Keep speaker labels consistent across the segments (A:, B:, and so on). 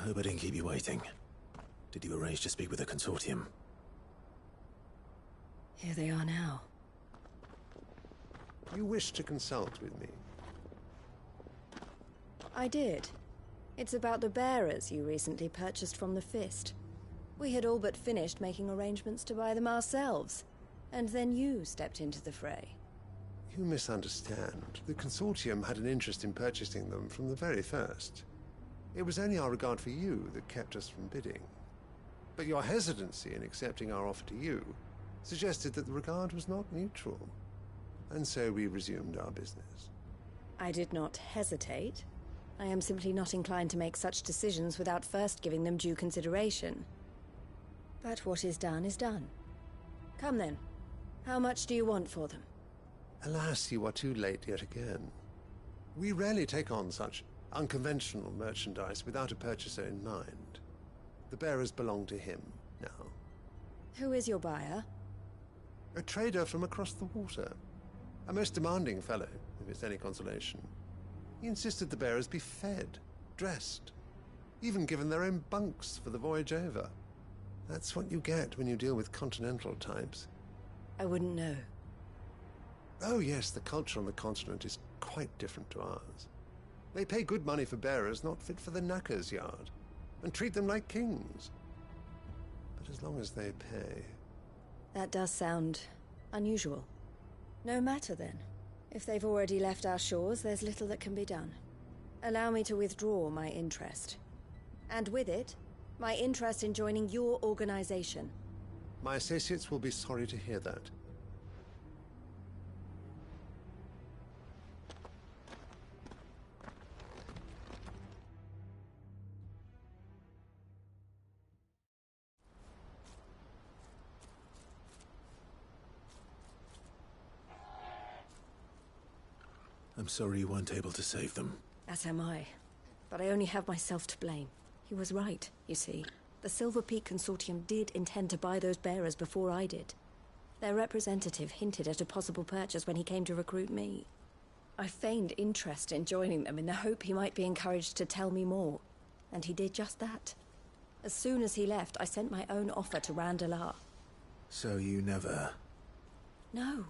A: hope I didn't keep you waiting. Did you arrange to speak with the consortium?
B: Here they are now.
C: You wish to consult with me?
B: I did. It's about the bearers you recently purchased from the Fist. We had all but finished making arrangements to buy them ourselves, and then you stepped into the fray.
C: You misunderstand. The consortium had an interest in purchasing them from the very first. It was only our regard for you that kept us from bidding. But your hesitancy in accepting our offer to you suggested that the regard was not mutual. And so we resumed our business.
B: I did not hesitate. I am simply not inclined to make such decisions without first giving them due consideration. But what is done is done. Come then. How much do you want for them?
C: Alas, you are too late yet again. We rarely take on such unconventional merchandise without a purchaser in mind. The bearers belong to him now.
B: Who is your buyer?
C: A trader from across the water. A most demanding fellow, if it's any consolation. He insisted the bearers be fed, dressed, even given their own bunks for the voyage over. That's what you get when you deal with continental types.
B: I wouldn't know.
C: Oh yes, the culture on the continent is quite different to ours. They pay good money for bearers not fit for the knacker's yard, and treat them like kings. But as long as they pay...
B: That does sound unusual. No matter then. If they've already left our shores, there's little that can be done. Allow me to withdraw my interest. And with it, my interest in joining your organization.
C: My associates will be sorry to hear that.
A: I'm sorry you weren't able to save them.
B: As am I. But I only have myself to blame. He was right, you see. The Silver Peak Consortium did intend to buy those bearers before I did. Their representative hinted at a possible purchase when he came to recruit me. I feigned interest in joining them in the hope he might be encouraged to tell me more. And he did just that. As soon as he left, I sent my own offer to Randalar.
A: So you never...
B: No.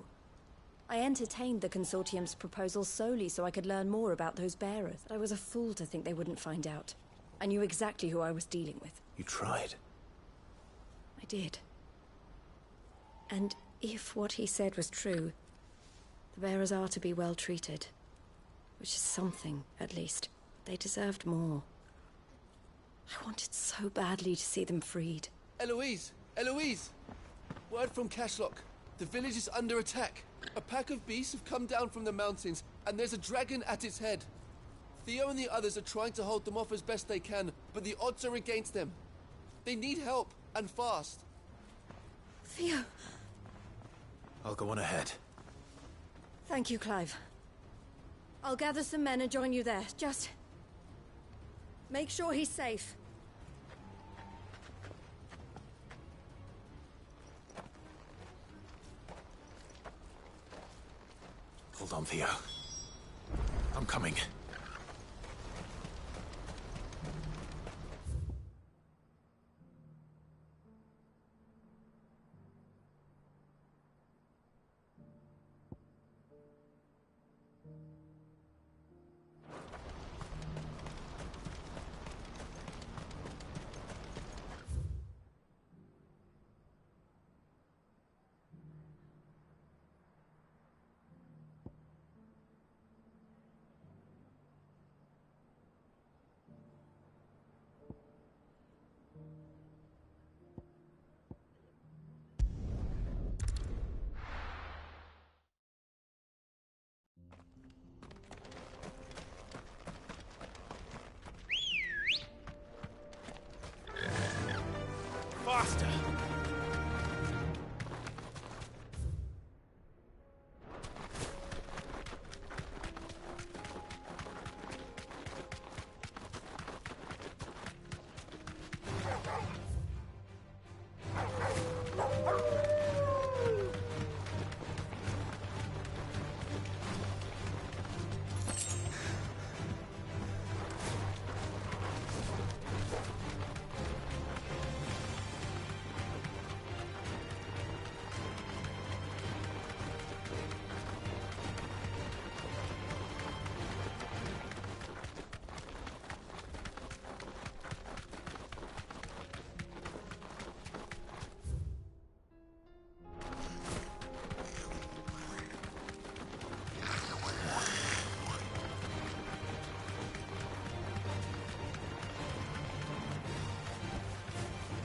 B: I entertained the Consortium's proposal solely so I could learn more about those bearers. I was a fool to think they wouldn't find out. I knew exactly who I was dealing with.
A: You tried.
B: I did. And if what he said was true, the bearers are to be well treated. Which is something, at least. They deserved more. I wanted so badly to see them freed.
D: Eloise! Eloise! Word from Cashlock. The village is under attack. A pack of beasts have come down from the mountains, and there's a dragon at its head. Theo and the others are trying to hold them off as best they can, but the odds are against them. They need help, and fast.
B: Theo!
A: I'll go on ahead.
B: Thank you, Clive. I'll gather some men and join you there. Just... make sure he's safe.
A: Hold on, Theo. I'm coming.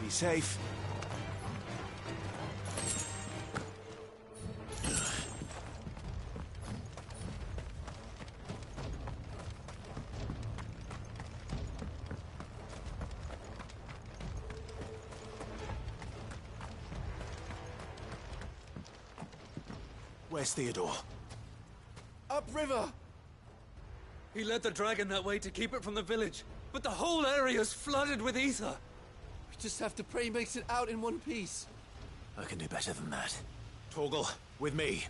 A: Be safe. Where's Theodore?
D: Upriver!
E: He led the dragon that way to keep it from the village, but the whole area's flooded with ether.
D: We just have to pray he makes it out in one piece.
A: I can do better than that. Torgal, with me.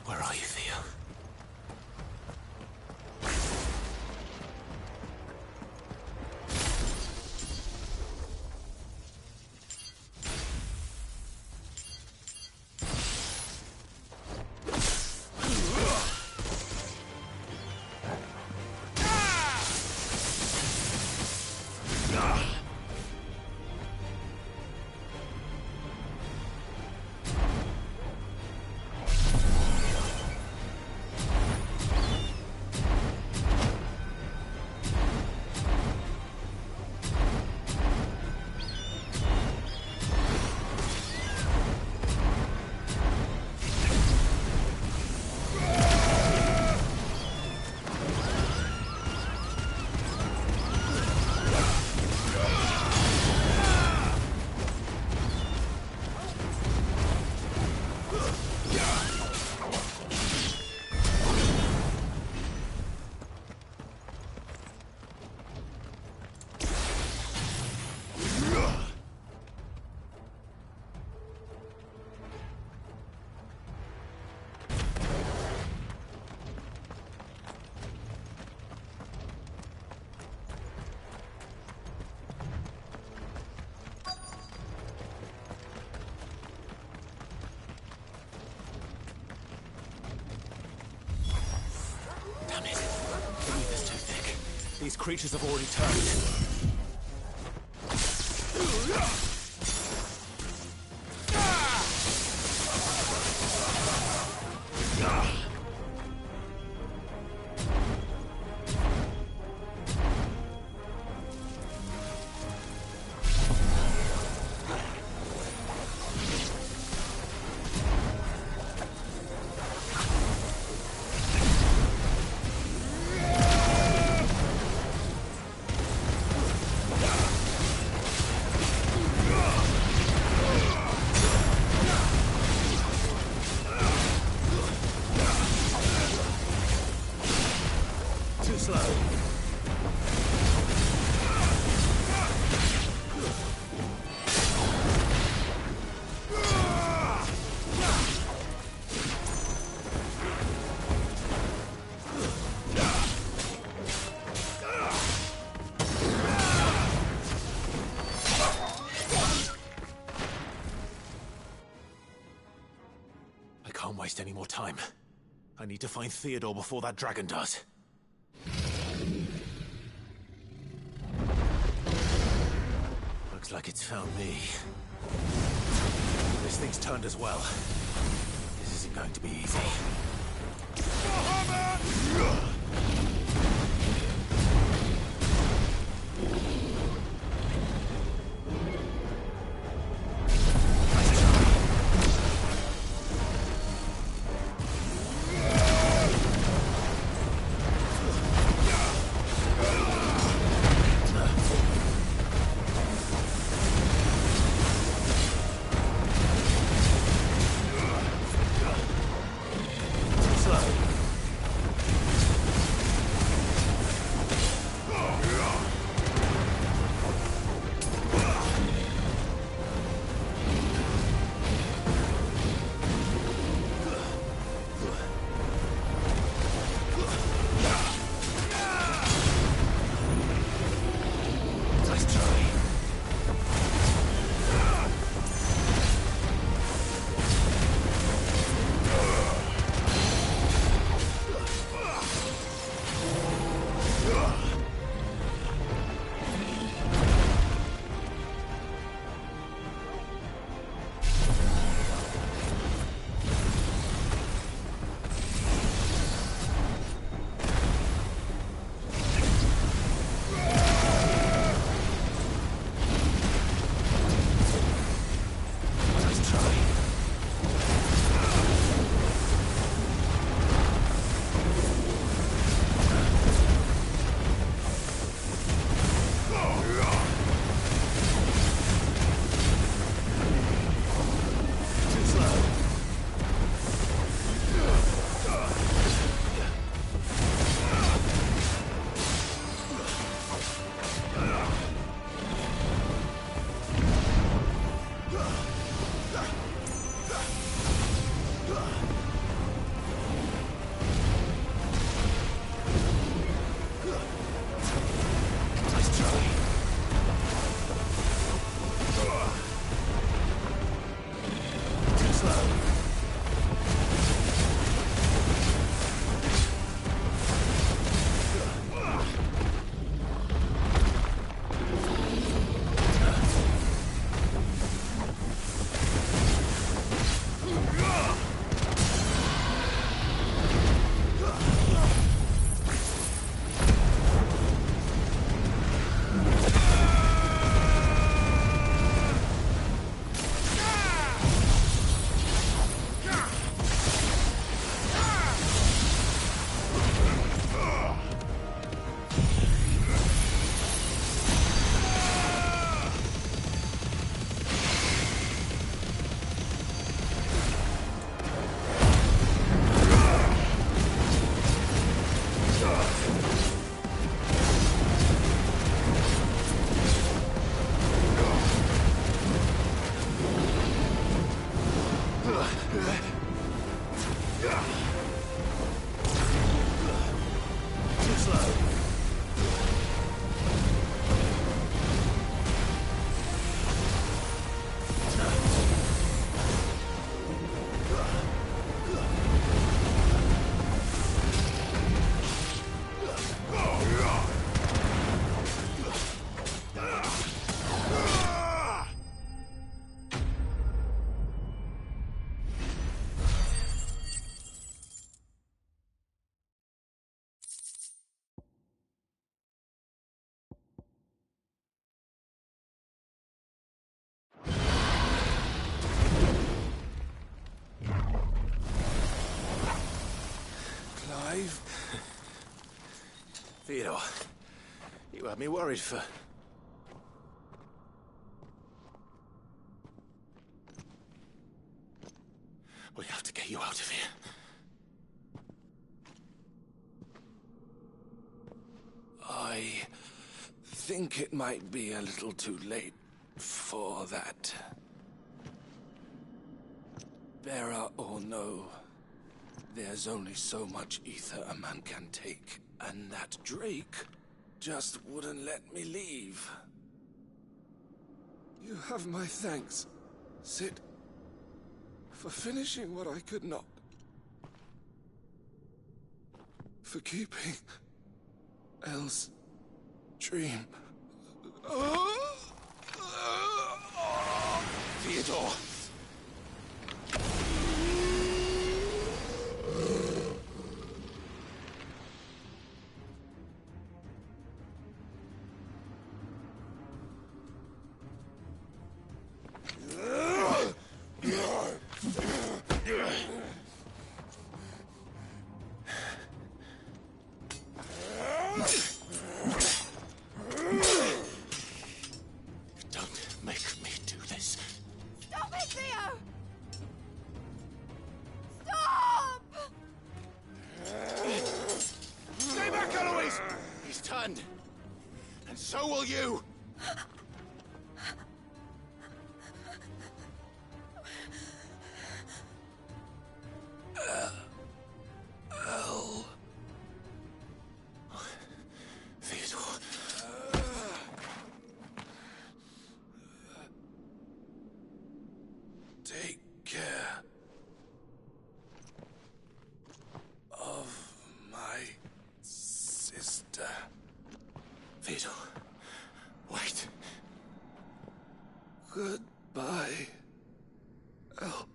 A: Where are you, Theo? Damn it. The ether's too thick. These creatures have already turned. Too slow. I can't waste any more time. I need to find Theodore before that dragon does. Looks like it's found me. This thing's turned as well. This isn't going to be easy. Too slow. Theodore, you had me worried for... We have to get you out of here.
F: I think it might be a little too late for that. Bearer or no, there's only so much ether a man can take, and that Drake just wouldn't let me leave. You have my thanks, Sid, for finishing what I could not. For keeping Elle's dream.
A: Theodore!
F: And so will you! Elle.
A: Theodore.
F: Take care of my sister.
A: Theodore, wait.
F: Goodbye, Elle.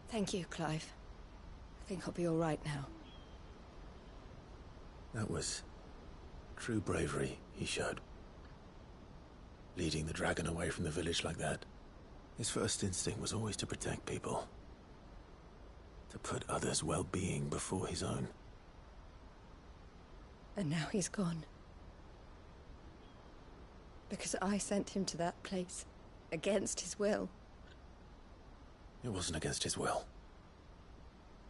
B: Thank you, Clive. I think I'll be all right now.
A: That was true bravery he showed. Leading the dragon away from the village like that. His first instinct was always to protect people. To put others' well-being before his own.
B: And now he's gone. Because I sent him to that place, against his will.
A: It wasn't against his will.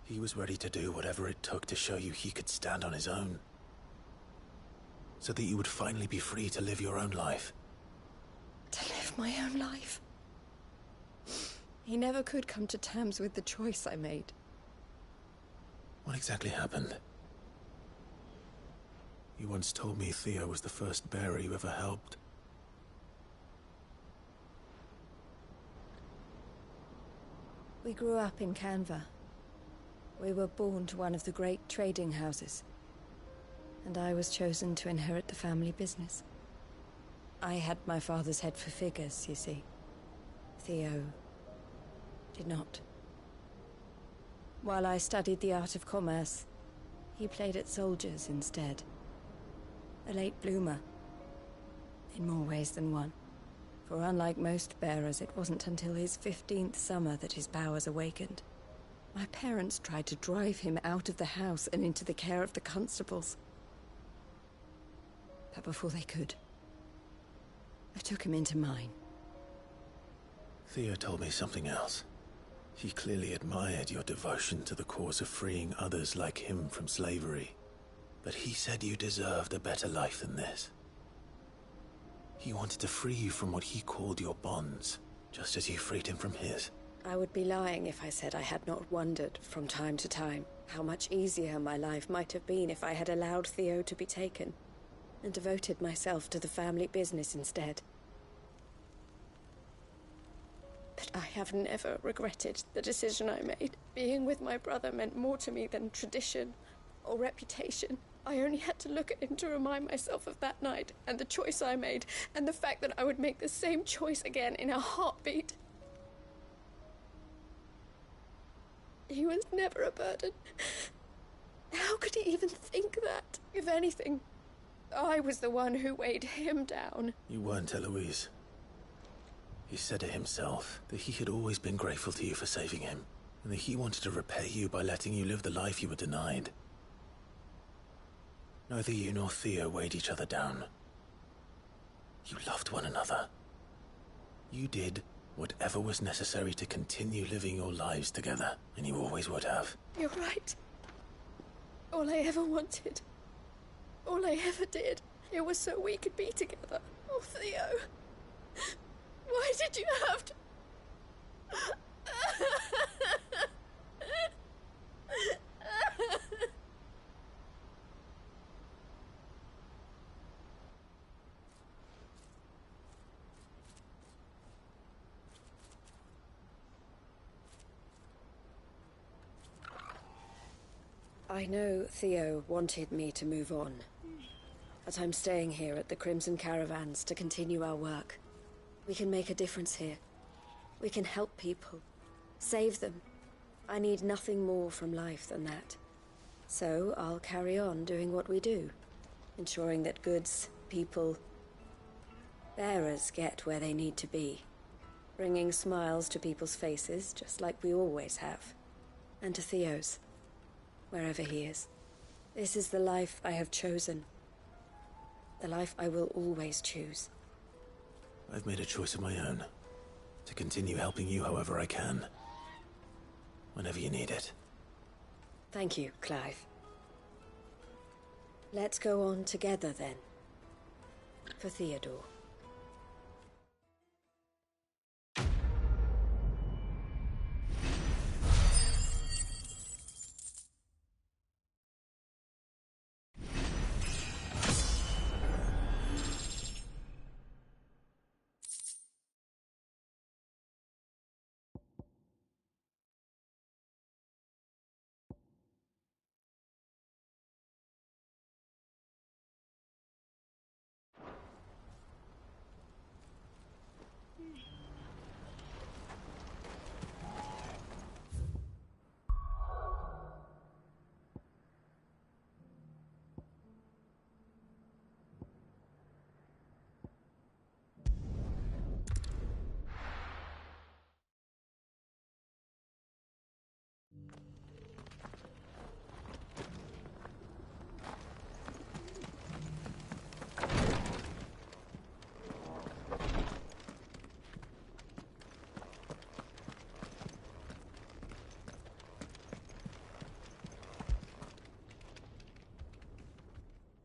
A: He was ready to do whatever it took to show you he could stand on his own. So that you would finally be free to live your own life.
B: To live my own life? He never could come to terms with the choice I made.
A: What exactly happened? You once told me Theo was the first bearer you ever helped.
B: We grew up in Canva. We were born to one of the great trading houses. And I was chosen to inherit the family business. I had my father's head for figures, you see. Theo did not. While I studied the art of commerce, he played at soldiers instead. A late bloomer, in more ways than one. For unlike most bearers, it wasn't until his 15th summer that his powers awakened. My parents tried to drive him out of the house and into the care of the constables. But before they could, I took him into mine.
A: Theo told me something else. He clearly admired your devotion to the cause of freeing others like him from slavery. But he said you deserved a better life than this. He wanted to free you from what he called your bonds, just as you freed him from his.
B: I would be lying if I said I had not wondered from time to time how much easier my life might have been if I had allowed Theo to be taken and devoted myself to the family business instead. But I have never regretted the decision I made. Being with my brother meant more to me than tradition or reputation. I only had to look at him to remind myself of that night, and the choice I made, and the fact that I would make the same choice again in a heartbeat. He was never a burden. How could he even think that? If anything, I was the one who weighed him down.
A: You weren't, Eloise. He said it himself, that he had always been grateful to you for saving him, and that he wanted to repay you by letting you live the life you were denied. Neither you nor Theo weighed each other down. You loved one another. You did whatever was necessary to continue living your lives together, and you always would have.
B: You're right. All I ever wanted, all I ever did, it was so we could be together. Oh, Theo. Why did you have to... I know Theo wanted me to move on, but I'm staying here at the Crimson Caravans to continue our work. We can make a difference here. We can help people. Save them. I need nothing more from life than that. So I'll carry on doing what we do. Ensuring that goods, people, bearers get where they need to be. Bringing smiles to people's faces, just like we always have. And to Theo's, wherever he is. This is the life I have chosen. The life I will always choose.
A: I've made a choice of my own. To continue helping you however I can. Whenever you need it.
B: Thank you, Clive. Let's go on together then. For Theodore.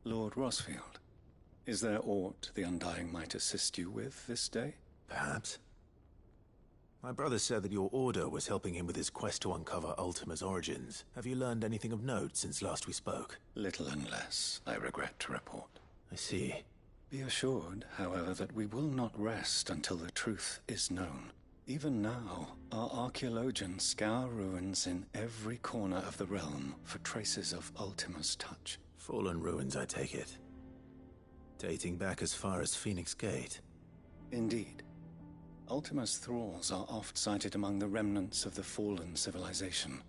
G: Lord Rosfield, is there aught the Undying might assist you with this day?
A: Perhaps. My brother said that your order was helping him with his quest to uncover Ultima's origins. Have you learned anything of note since last we spoke?
G: Little and less, I regret to report.
A: I see.
G: Be assured, however, that we will not rest until the truth is known. Even now, our archaeologians scour ruins in every corner of the realm for traces of Ultima's touch.
A: Fallen ruins, I take it. Dating back as far as Phoenix Gate.
G: Indeed. Ultima's thralls are oft sighted among the remnants of the fallen civilization,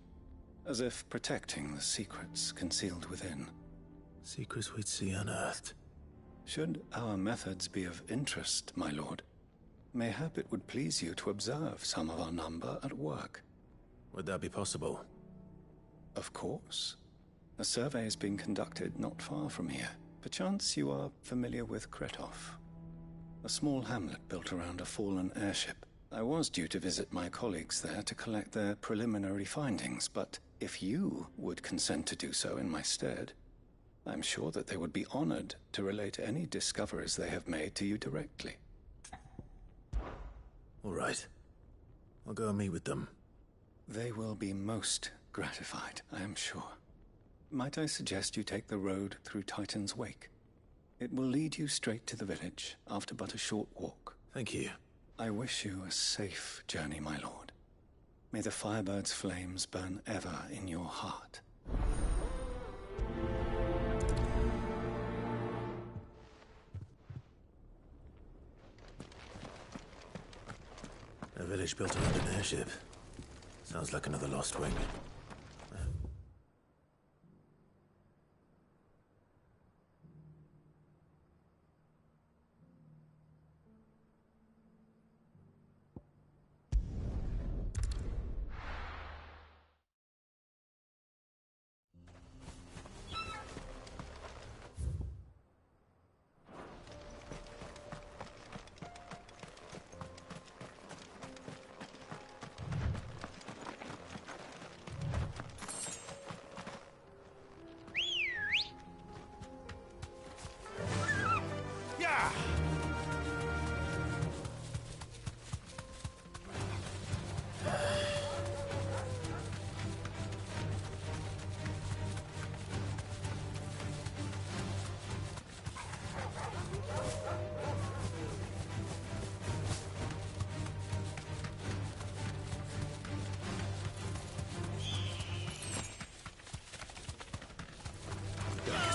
G: as if protecting the secrets concealed within.
A: Secrets we'd see unearthed.
G: Should our methods be of interest, my lord, mayhap it would please you to observe some of our number at work.
A: Would that be possible?
G: Of course. A survey is being conducted not far from here. Perchance you are familiar with Kretov, a small hamlet built around a fallen airship. I was due to visit my colleagues there to collect their preliminary findings, but if you would consent to do so in my stead, I'm sure that they would be honored to relate any discoveries they have made to you directly.
A: All right. I'll go and meet with them.
G: They will be most gratified, I am sure. Might I suggest you take the road through Titan's Wake? It will lead you straight to the village after but a short walk.
A: Thank you.
G: I wish you a safe journey, my lord. May the Firebird's flames burn ever in your heart.
A: A village built around an airship. Sounds like another lost wing.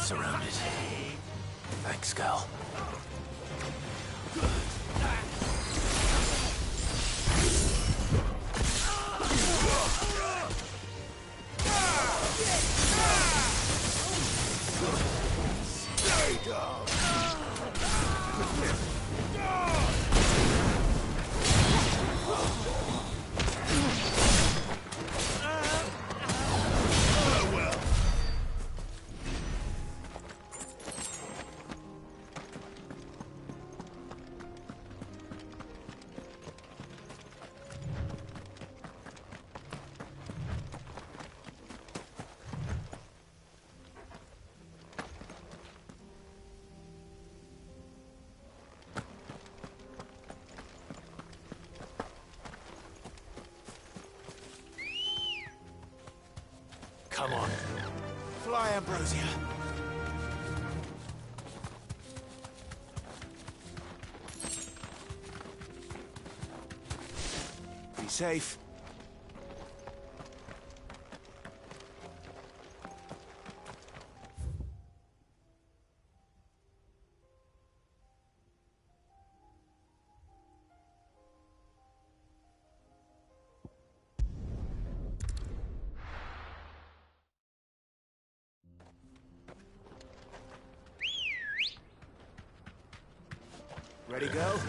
A: Surrounded. Thanks, Gal. Come on. Fly, Ambrosia. Be safe. Ready, go?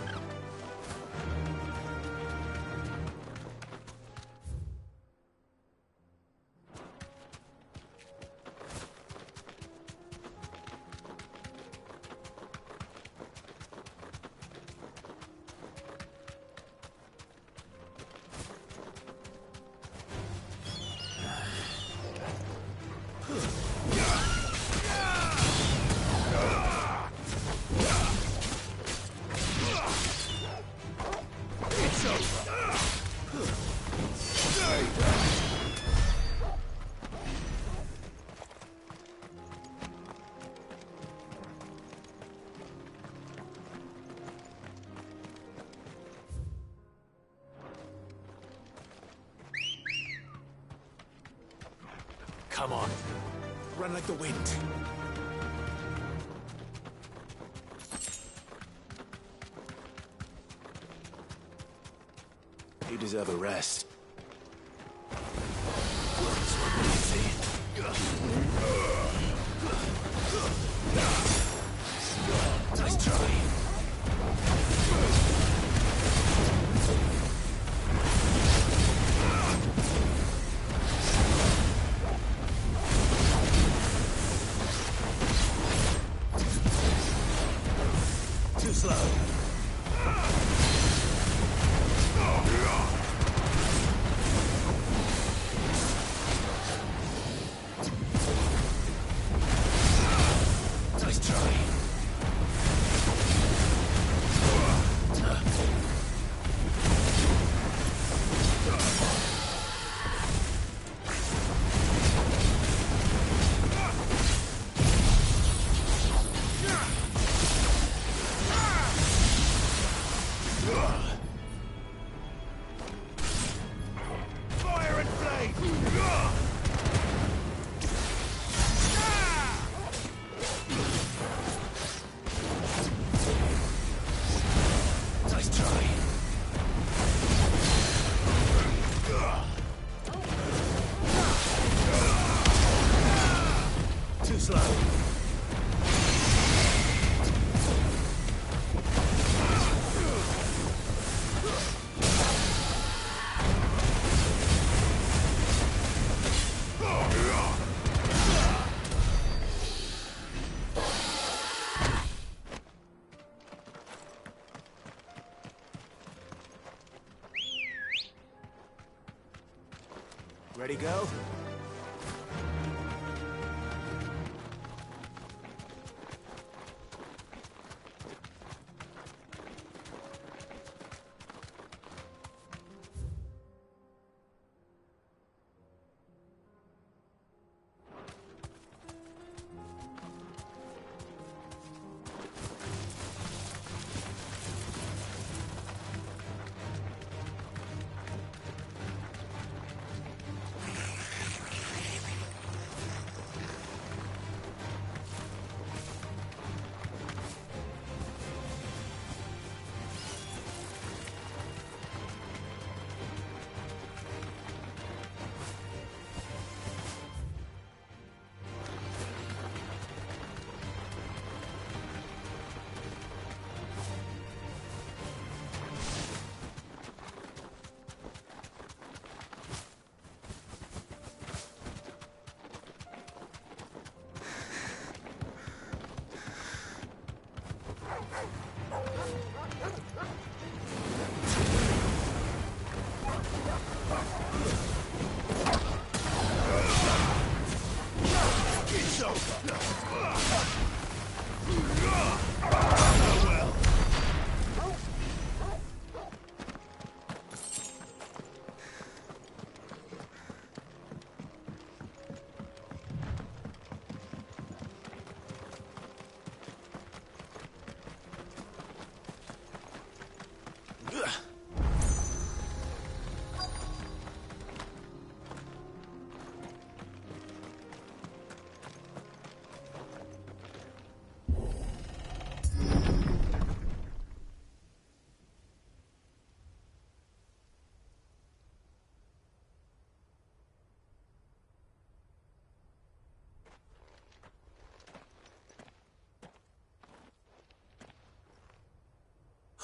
A: Come on. Run like the wind. You deserve a rest. Nice try. Too slow. Nice try. Fire and flame! Nice try. Too slow. Ready, go?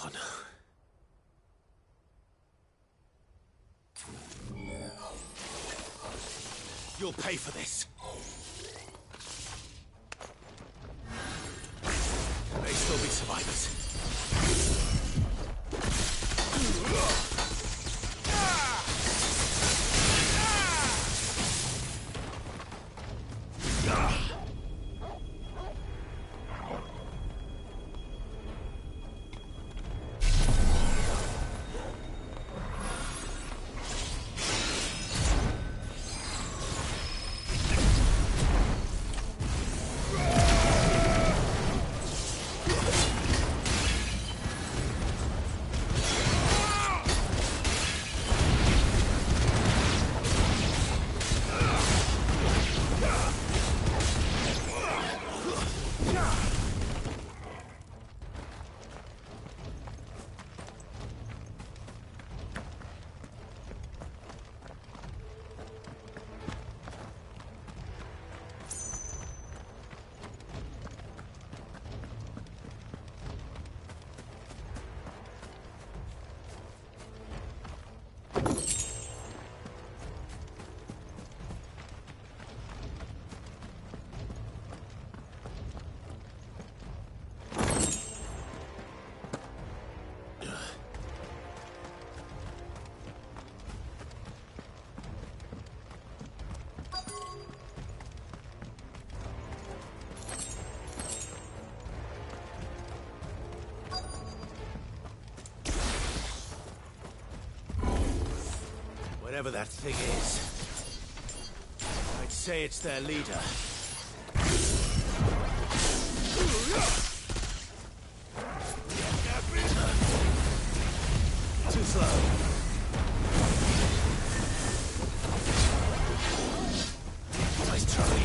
A: Oh no. You'll pay for this. There may still be survivors. Whatever that thing is, I'd say it's their leader. Too slow. Nice try.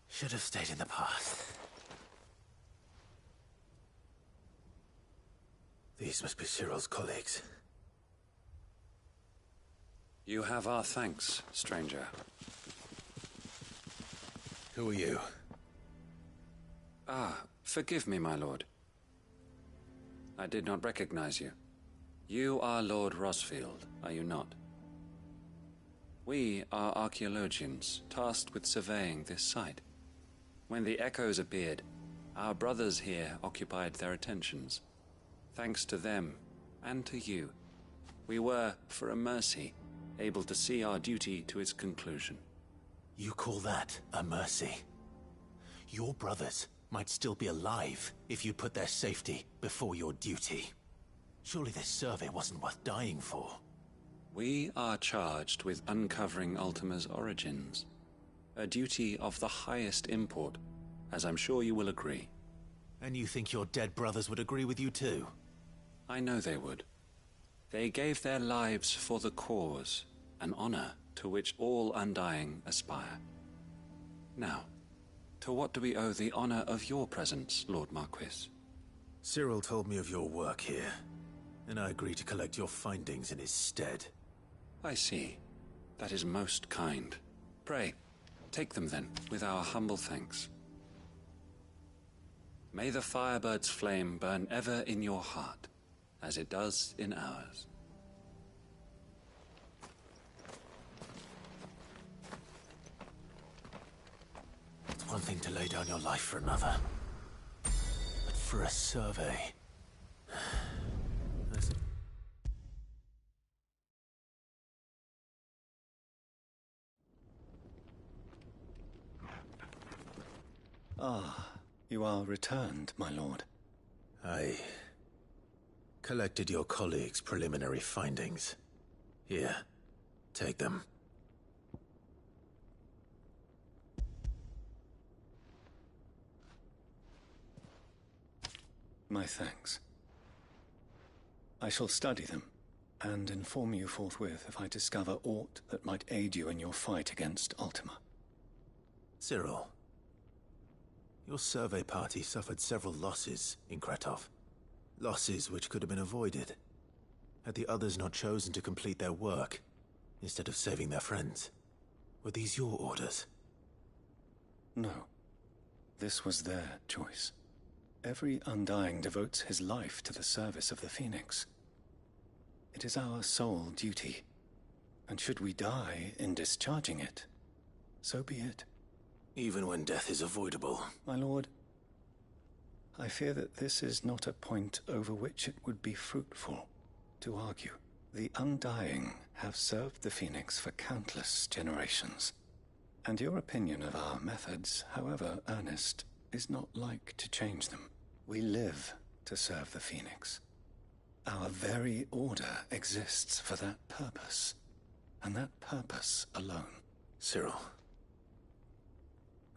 A: Should have stayed in the past. These must be Cyril's colleagues.
H: You have our thanks, stranger.
A: Who are you?
H: Ah, forgive me, my lord. I did not recognize you. You are Lord Rosfield, are you not? We are archaeologians, tasked with surveying this site. When the echoes appeared, our brothers here occupied their attentions. Thanks to them, and to you, we were, for a mercy, able to see our duty to its conclusion.
A: You call that a mercy? Your brothers might still be alive if you put their safety before your duty. Surely this survey wasn't worth dying for.
H: We are charged with uncovering Ultima's origins. A duty of the highest import, as I'm sure you will agree.
A: And you think your dead brothers would agree with you too?
H: I know they would. They gave their lives for the cause, an honor to which all Undying aspire. Now, to what do we owe the honor of your presence, Lord Marquis?
A: Cyril told me of your work here, and I agreed to collect your findings in his stead.
H: I see. That is most kind. Pray, take them then, with our humble thanks. May the Firebird's flame burn ever in your heart, as it does in ours.
A: It's one thing to lay down your life for another, but for a survey...
G: Ah, you are returned, my lord.
A: I collected your colleagues' preliminary findings. Here, take them.
G: My thanks. I shall study them, and inform you forthwith if I discover aught that might aid you in your fight against Ultima.
A: Cyril, your survey party suffered several losses in Kretov. Losses which could have been avoided, had the others not chosen to complete their work instead of saving their friends. Were these your orders?
G: No. This was their choice. Every Undying devotes his life to the service of the Phoenix. It is our sole duty, and should we die in discharging it, so be it.
A: Even when death is avoidable.
G: My lord, I fear that this is not a point over which it would be fruitful to argue. The Undying have served the Phoenix for countless generations, and your opinion of our methods, however earnest, is not like to change them. We live to serve the Phoenix. Our very order exists for that purpose, and that purpose alone.
A: Cyril,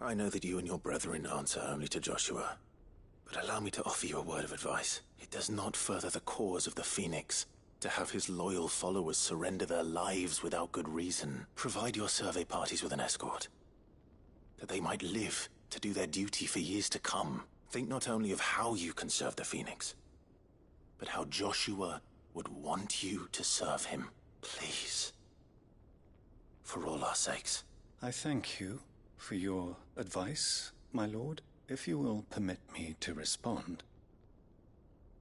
A: I know that you and your brethren answer only to Joshua, but allow me to offer you a word of advice. It does not further the cause of the Phoenix to have his loyal followers surrender their lives without good reason. Provide your survey parties with an escort, that they might live to do their duty for years to come. Think not only of how you can serve the Phoenix, but how Joshua would want you to serve him. Please. For all our sakes.
G: I thank you for your advice, my lord. If you will permit me to respond.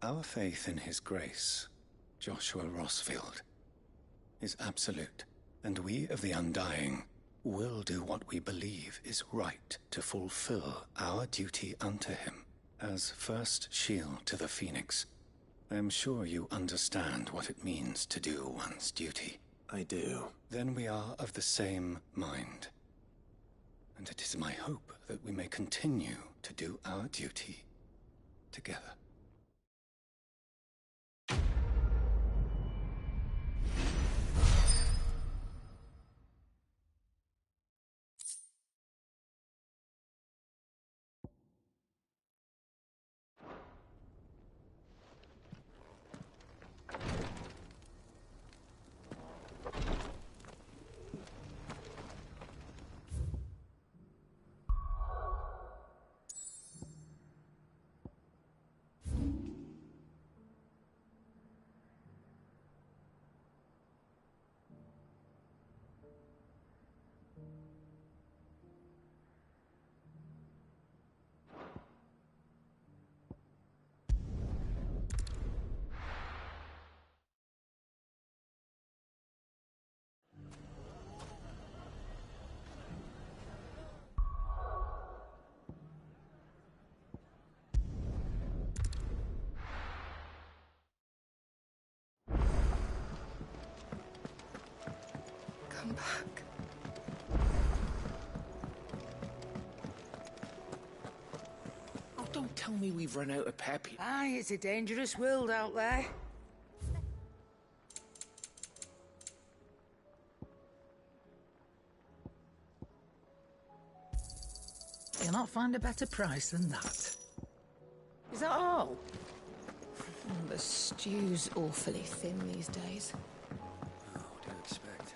G: Our faith in his grace, Joshua Rossfield, is absolute, and we of the Undying will do what we believe is right to fulfill our duty unto him as first shield to the Phoenix. I am sure you understand what it means to do one's duty.
A: I do.
G: Then we are of the same mind. And it is my hope that we may continue to do our duty together.
I: Come back.
J: Oh, don't tell me we've run out of pep.
I: Aye, it's a dangerous world out there. You'll not find a better price than that. Is that all?
B: The stew's awfully thin these days.
H: Oh, what do you expect?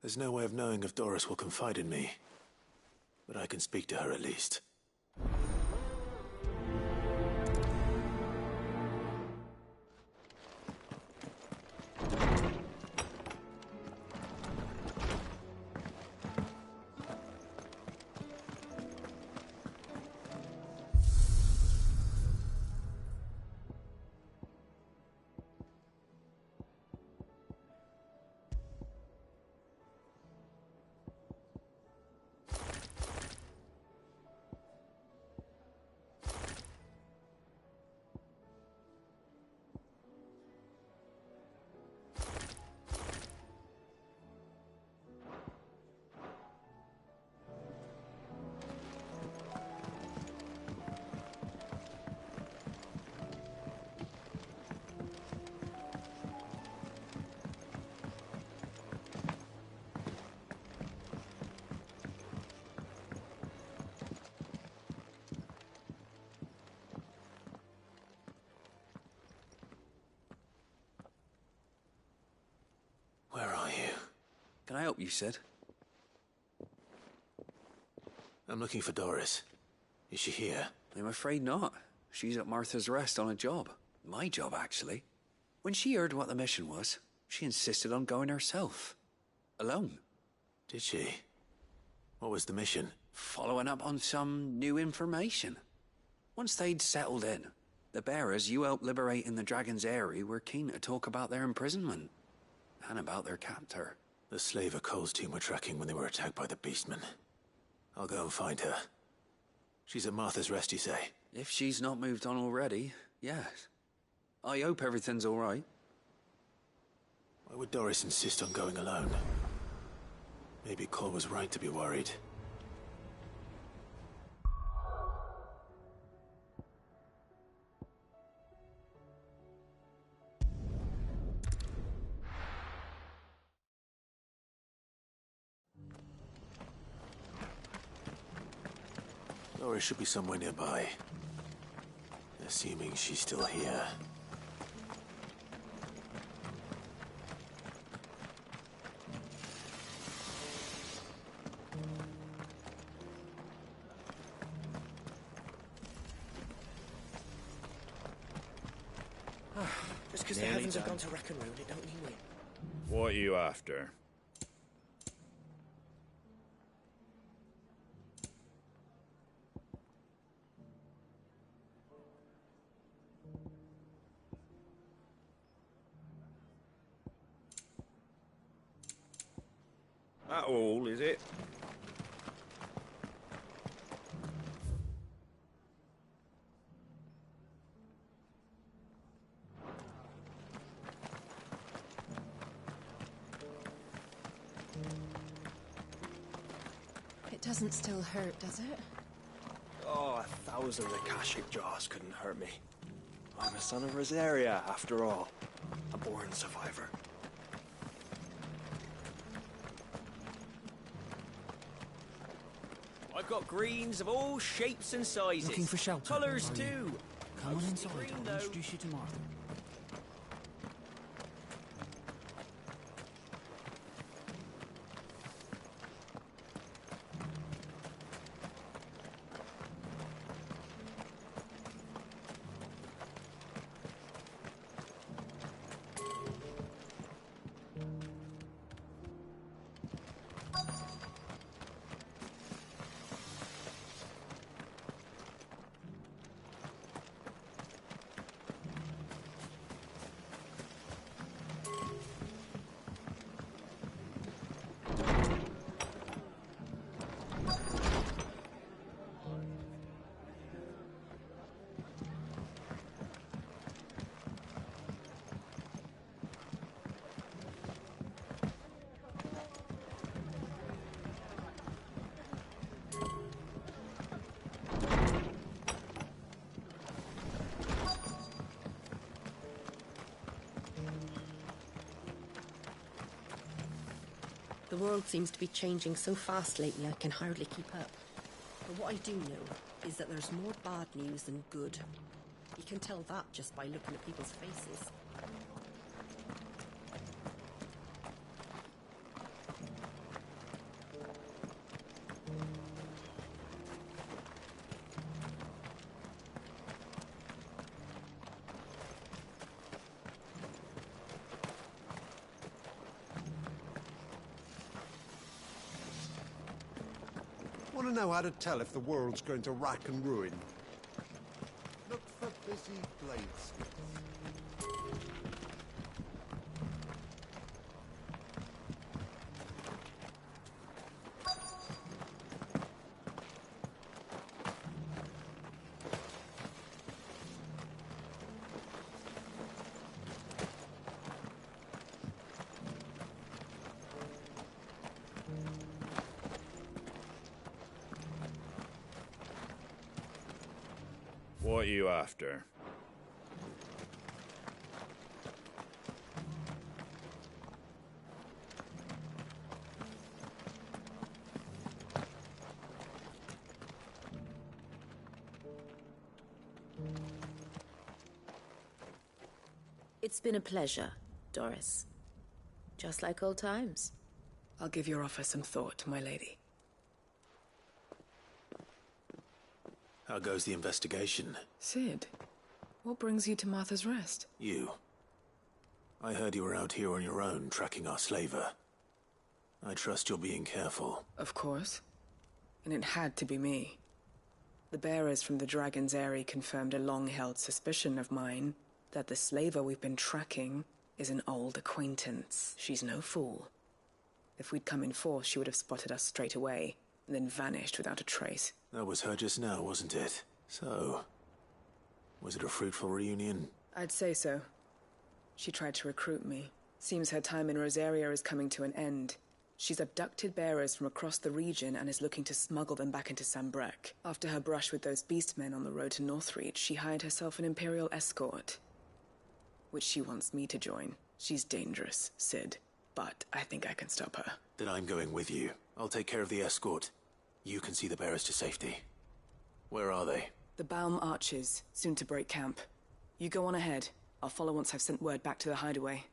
A: There's no way of knowing if Doris will confide in me, but I can speak to her at least.
F: help, you said?
A: I'm looking for Doris. Is she here?
F: I'm afraid not. She's at Martha's Rest on a job. My job, actually. When she heard what the mission was, she insisted on going herself. Alone.
A: Did she? What was the mission?
F: Following up on some new information. Once they'd settled in, the bearers you helped liberate in the Dragon's Eyrie were keen to talk about their imprisonment. And about their captor.
A: The slaver Cole's team were tracking when they were attacked by the Beastmen. I'll go and find her. She's at Martha's Rest, you say?
F: If she's not moved on already, yes. I hope everything's all right.
A: Why would Doris insist on going alone? Maybe Cole was right to be worried. Doris should be somewhere nearby. Assuming she's still here.
J: Just because the heavens have gone to wreck and ruin, it don't mean we...
K: What are you after? That all, is it?
B: It doesn't still hurt, does it?
J: Oh, 1,000 Akashic jaws couldn't hurt me. I'm a son of Rosaria, after all. A born survivor. I've got greens of all shapes and sizes.
L: Looking for shelter.
J: Colours too.
L: Come on
J: Mostly
L: inside,
J: green,
L: I'll
J: though.
L: introduce you to Martha.
M: The world seems to be changing so fast lately I can hardly keep up. But what I do know is that there's more bad news than good. You can tell that just by looking at people's faces.
C: Want to know how to tell if the world's going to rack and ruin? Look for busy bladesmiths.
K: What are you after?
M: It's been a pleasure, Doris. Just like old times.
L: I'll give your offer some thought, my lady.
A: How goes the investigation?
L: Sid, what brings you to Martha's Rest?
A: You. I heard you were out here on your own, tracking our slaver. I trust you're being careful.
L: Of course. And it had to be me. The bearers from the Dragon's Eyrie confirmed a long-held suspicion of mine that the slaver we've been tracking is an old acquaintance. She's no fool. If we'd come in force, she would have spotted us straight away, and then vanished without a trace.
A: That was her just now, wasn't it? So, was it a fruitful reunion?
L: I'd say so. She tried to recruit me. Seems her time in Rosaria is coming to an end. She's abducted bearers from across the region and is looking to smuggle them back into Sambrek. After her brush with those beastmen on the road to Northreach, she hired herself an Imperial escort, which she wants me to join. She's dangerous, Sid, but I think I can stop her.
A: Then I'm going with you. I'll take care of the escort. You can see the bearers to safety. Where are they?
L: The Baum Archers, soon to break camp. You go on ahead. I'll follow once I've sent word back to the hideaway.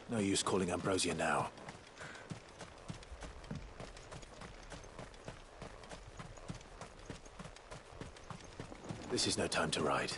A: No use calling Ambrosia now. This is no time to ride.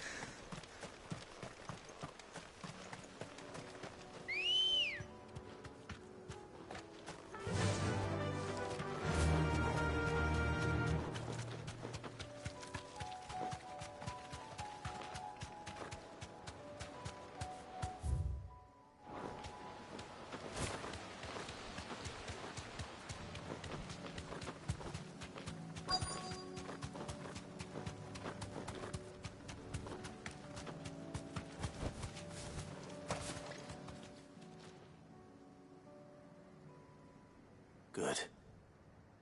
A: Good.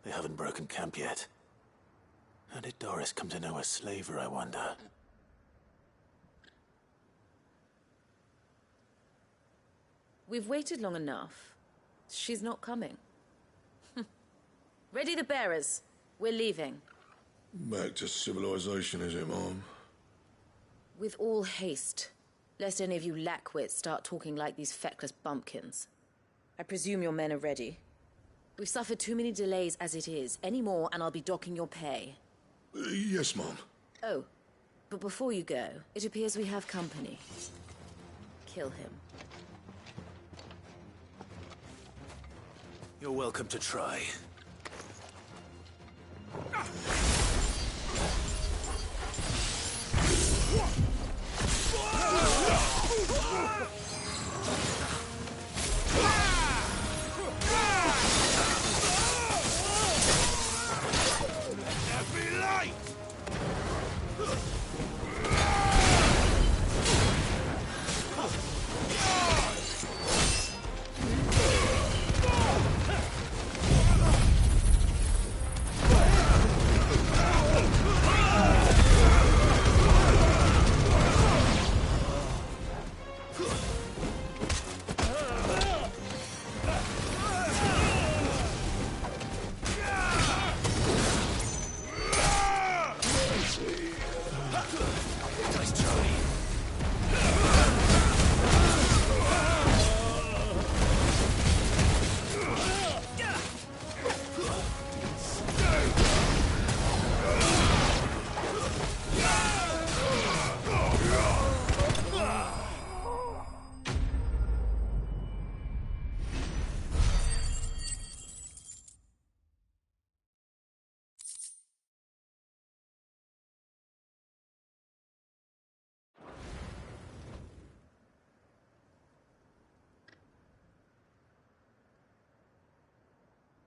A: They haven't broken camp yet. How did Doris come to know a slaver, I wonder?
N: We've waited long enough. She's not coming. Ready the bearers. We're leaving.
O: Back to civilization, is it, Mom?
N: With all haste. Lest any of you lackwits start talking like these feckless bumpkins. I presume your men are ready. We've suffered too many delays as it is. Any more and I'll be docking your pay.
O: Yes, Mom.
N: Oh, but before you go, it appears we have company. Kill him.
A: You're welcome to try.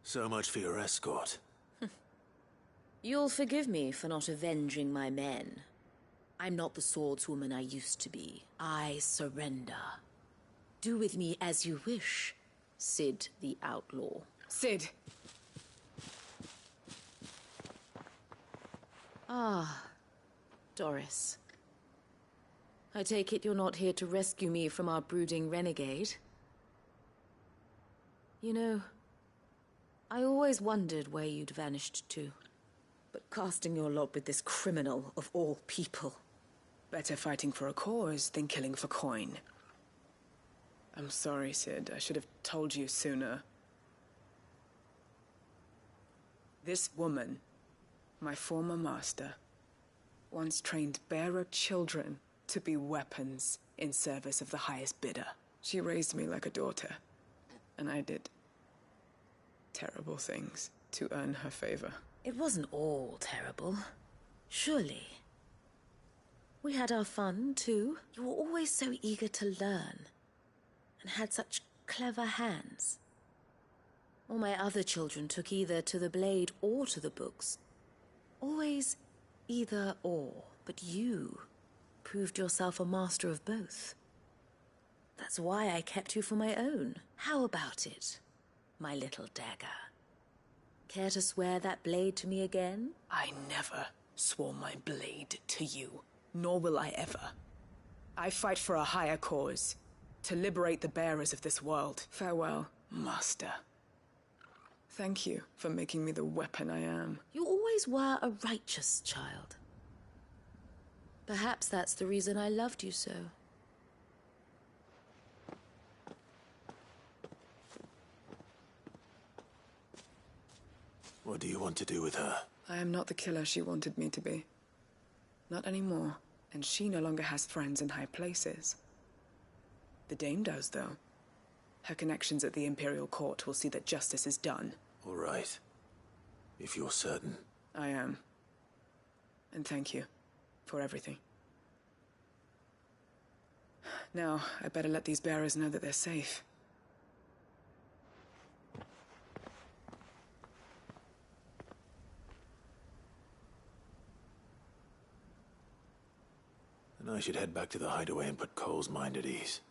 A: So much for your escort.
N: You'll forgive me for not avenging my men. I'm not the swordswoman I used to be. I surrender. Do with me as you wish, Sid the Outlaw.
L: Sid!
N: Ah, Doris. I take it you're not here to rescue me from our brooding renegade? You know, I always wondered where you'd vanished to. But casting your lot with this criminal of all people...
L: Better fighting for a cause than killing for coin. I'm sorry, Sid. I should have told you sooner. This woman, my former master, once trained bearer children to be weapons in service of the highest bidder. She raised me like a daughter, and I did terrible things to earn her favor.
N: It wasn't all terrible, surely. We had our fun, too. You were always so eager to learn, and had such clever hands. All my other children took either to the blade or to the books. Always either or, but you proved yourself a master of both. That's why I kept you for my own. How about it, my little dagger? Care to swear that blade to me again?
L: I never swore my blade to you, nor will I ever. I fight for a higher cause, to liberate the bearers of this world. Farewell, Master. Thank you for making me the weapon I am.
N: You always were a righteous child. Perhaps that's the reason I loved you so.
A: What do you want to do with her?
L: I am not the killer she wanted me to be. Not anymore, and she no longer has friends in high places. The Dame does, though. Her connections at the Imperial Court will see that justice is done.
A: All right. If you're certain.
L: I am. And thank you for everything. Now, I better let these bearers know that they're safe.
A: And I should head back to the hideaway and put Cole's mind at ease.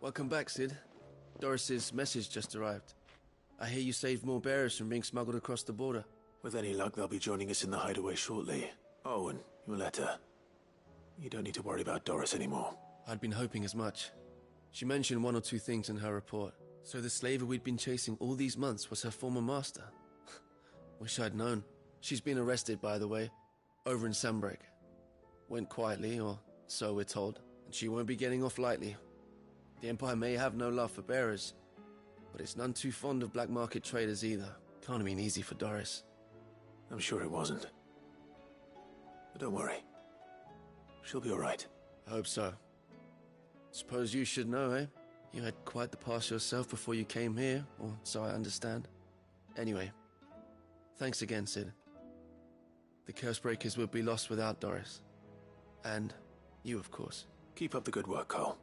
D: Welcome back, Sid. Doris's message just arrived. I hear you saved more bearers from being smuggled across the border.
A: With any luck, they'll be joining us in the hideaway shortly. Oh, and your letter. You don't need to worry about Doris anymore.
D: I'd been hoping as much. She mentioned one or two things in her report. So the slaver we'd been chasing all these months was her former master. Wish I'd known. She's been arrested, by the way, over in Sanbreak. Went quietly, or so we're told, and she won't be getting off lightly. The Empire may have no love for bearers, but it's none too fond of black market traders either. Can't have been easy for Doris.
A: I'm sure it wasn't. But don't worry. She'll be all right.
D: I hope so. Suppose you should know, eh? You had quite the past yourself before you came here, or so I understand. Anyway, thanks again, Sid. The Cursebreakers would be lost without Doris. And you, of course.
A: Keep up the good work, Cole.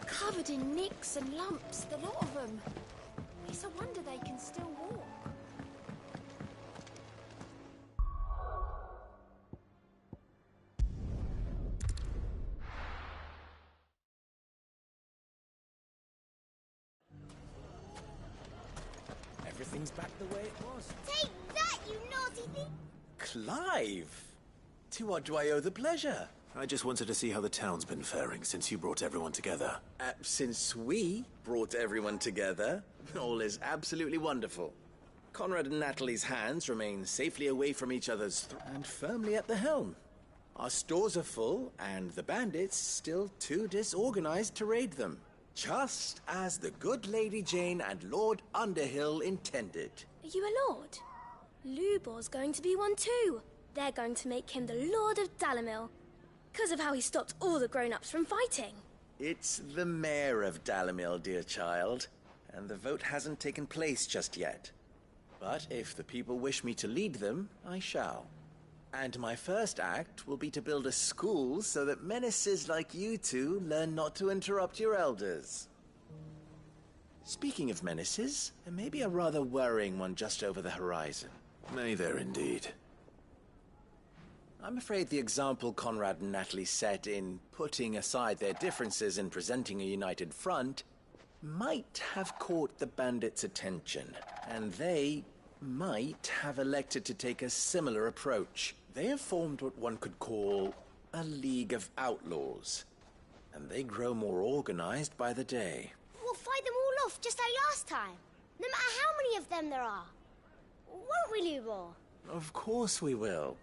B: Covered in nicks and lumps, the lot of them. It's a wonder they can still walk.
P: Everything's back the way it was.
Q: Take that, you naughty thing!
P: Clive! To what do I owe the pleasure?
A: I just wanted to see how the town's been faring since you brought everyone together.
P: Since we brought everyone together, all is absolutely wonderful. Conrad and Natalie's hands remain safely away from each other's and firmly at the helm. Our stores are full, and the bandits still too disorganized to raid them. Just as the good Lady Jane and Lord Underhill intended.
Q: Are you a lord? Lubor's going to be one too. They're going to make him the Lord of Dalamil, because of how he stopped all the grown-ups from fighting.
P: It's the mayor of Dalamil, dear child, and the vote hasn't taken place just yet. But if the people wish me to lead them, I shall. And my first act will be to build a school so that menaces like you two learn not to interrupt your elders. Speaking of menaces, there may be a rather worrying one just over the horizon.
A: May there indeed.
P: I'm afraid the example Conrad and Natalie set in putting aside their differences and presenting a united front might have caught the bandits' attention, and they might have elected to take a similar approach. They have formed what one could call a League of Outlaws, and they grow more organized by the day.
Q: We'll fight them all off just like last time, no matter how many of them there are. Won't we, Lubor?
P: Of course we will.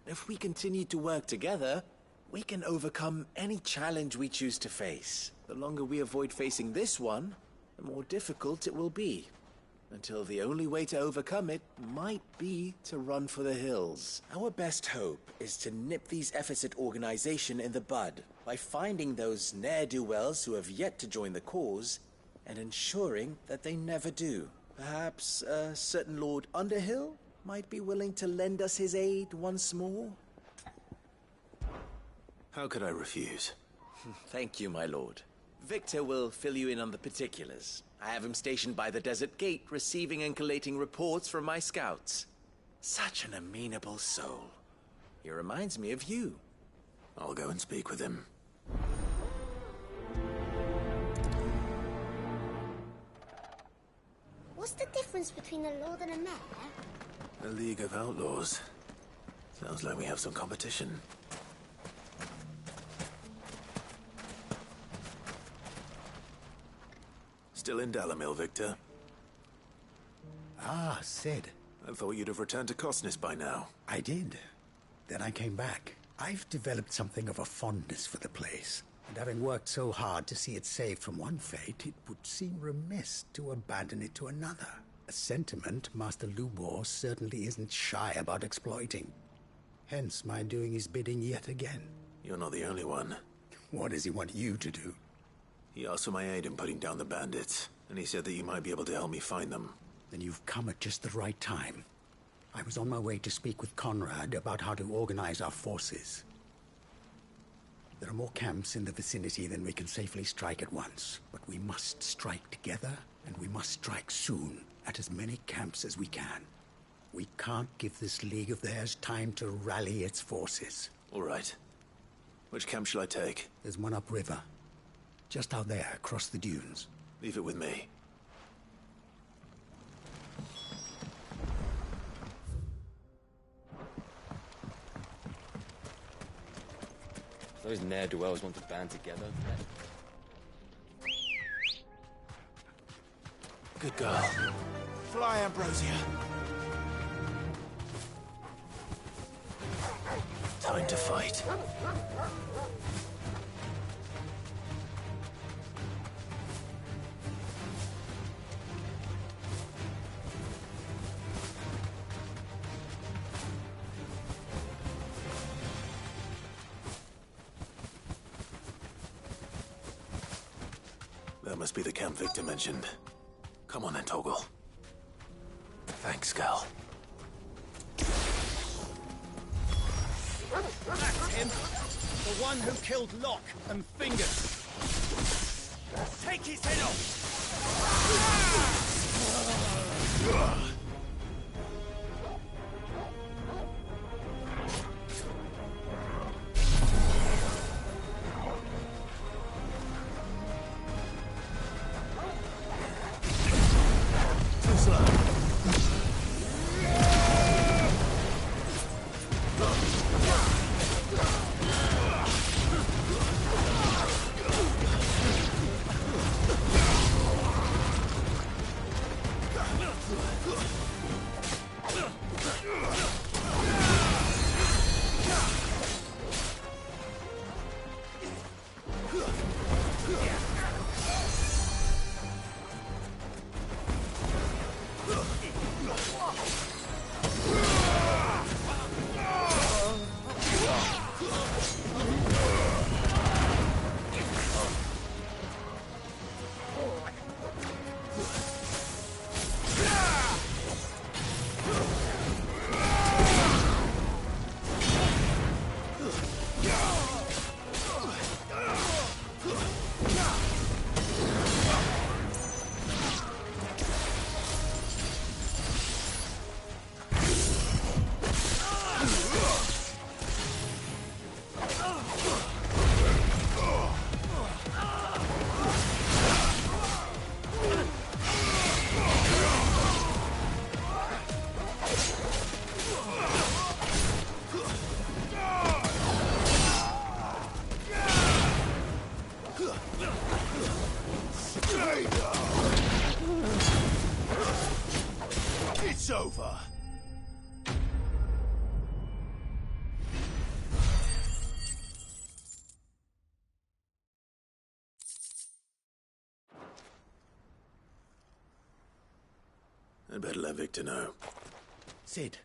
P: If we continue to work together, we can overcome any challenge we choose to face. The longer we avoid facing this one, the more difficult it will be. Until the only way to overcome it might be to run for the hills. Our best hope is to nip these efforts at organization in the bud by finding those ne'er-do-wells who have yet to join the cause and ensuring that they never do. Perhaps a certain Lord Underhill might be willing to lend us his aid once more?
A: How could I refuse?
P: Thank you, my lord. Victor will fill you in on the particulars. I have him stationed by the desert gate, receiving and collating reports from my scouts. Such an amenable soul. He reminds me of you.
A: I'll go and speak with him.
Q: What's the difference between a lord and a mayor?
A: A League of Outlaws. Sounds like we have some competition. Still in Dalamil, Victor?
R: Ah, Sid.
A: I thought you'd have returned to Cosnis by now.
R: I did. Then I came back. I've developed something of a fondness for the place. And having worked so hard to see it saved from one fate, it would seem remiss to abandon it to another. A sentiment Master Lubor certainly isn't shy about exploiting. Hence my doing his bidding yet again.
A: You're not the only one.
R: What does he want you to do?
A: He asked for my aid in putting down the bandits, and he said that you might be able to help me find them.
R: Then you've come at just the right time. I was on my way to speak with Conrad about how to organize our forces. There are more camps in the vicinity than we can safely strike at once, but we must strike together, and we must strike soon, at as many camps as we can. We can't give this league of theirs time to rally its forces.
A: All right. Which camp shall I take?
R: There's one upriver. Just out there, across the dunes.
A: Leave it with me.
S: Those ne'er-do-wells want to band together.
A: Good girl.
P: Fly, Ambrosia.
A: Time to fight. That must be the camp Victor mentioned. Come on then, Toggle. Thanks, Gal.
T: That's him! The one who killed Locke and Fingers! Take his head off!
A: Ugh.
P: It's over.
A: I better let Victor know.
R: Sid,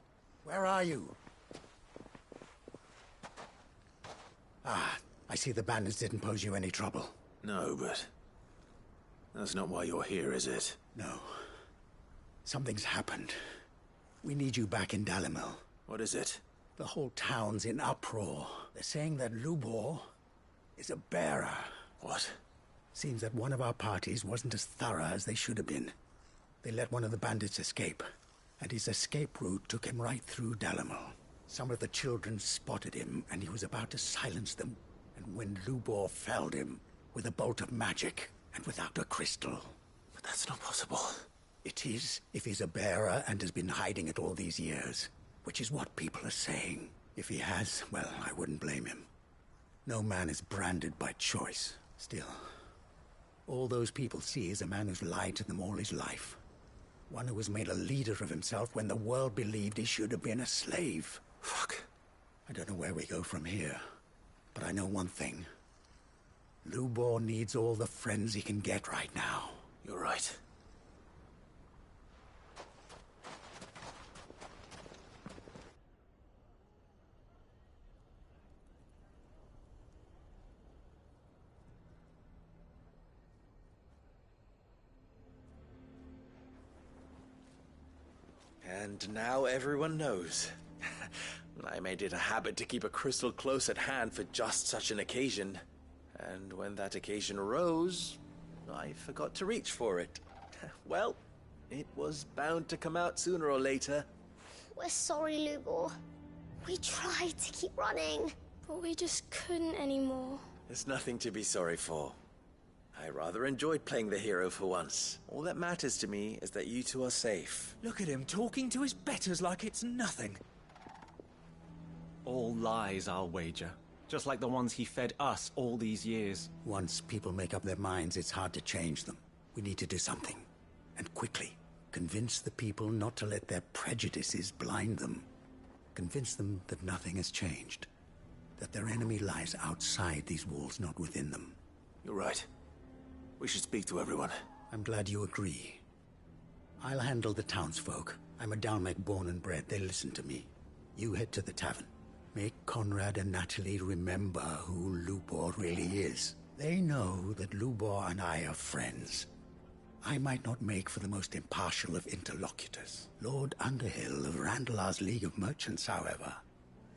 R: where are you? Ah, I see the bandits didn't pose you any trouble.
A: No, but that's not why you're here, is it?
R: No. Something's happened. We need you back in Dalimil.
A: What is it?
R: The whole town's in uproar. They're saying that Lubor is a bearer.
A: What?
R: Seems that one of our parties wasn't as thorough as they should have been. They let one of the bandits escape, and his escape route took him right through Dalimil. Some of the children spotted him, and he was about to silence them. And when Lubor felled him with a bolt of magic and without a crystal.
A: But that's not possible.
R: It is, if he's a bearer and has been hiding it all these years, which is what people are saying. If he has, well, I wouldn't blame him. No man is branded by choice. Still, all those people see is a man who's lied to them all his life. One who has made a leader of himself when the world believed he should have been a slave.
A: Fuck.
R: I don't know where we go from here, but I know one thing. Lubor needs all the friends he can get right now.
A: You're right.
P: And now everyone knows. I made it a habit to keep a crystal close at hand for just such an occasion. And when that occasion arose, I forgot to reach for it. Well, it was bound to come out sooner or later.
Q: We're sorry, Lubor. We tried to keep running, but we just couldn't anymore.
P: There's nothing to be sorry for. I rather enjoyed playing the hero for once. All that matters to me is that you two are safe.
T: Look at him talking to his betters like it's nothing. All lies, I'll wager. Just like the ones he fed us all these years.
R: Once people make up their minds, it's hard to change them. We need to do something. And quickly. Convince the people not to let their prejudices blind them. Convince them that nothing has changed. That their enemy lies outside these walls, not within them.
A: You're right. We should speak to everyone.
R: I'm glad you agree. I'll handle the townsfolk. I'm a Dalmec born and bred. They listen to me. You head to the tavern. Make Conrad and Natalie remember who Lubor really is. They know that Lubor and I are friends. I might not make for the most impartial of interlocutors. Lord Underhill of Randalar's League of Merchants, however,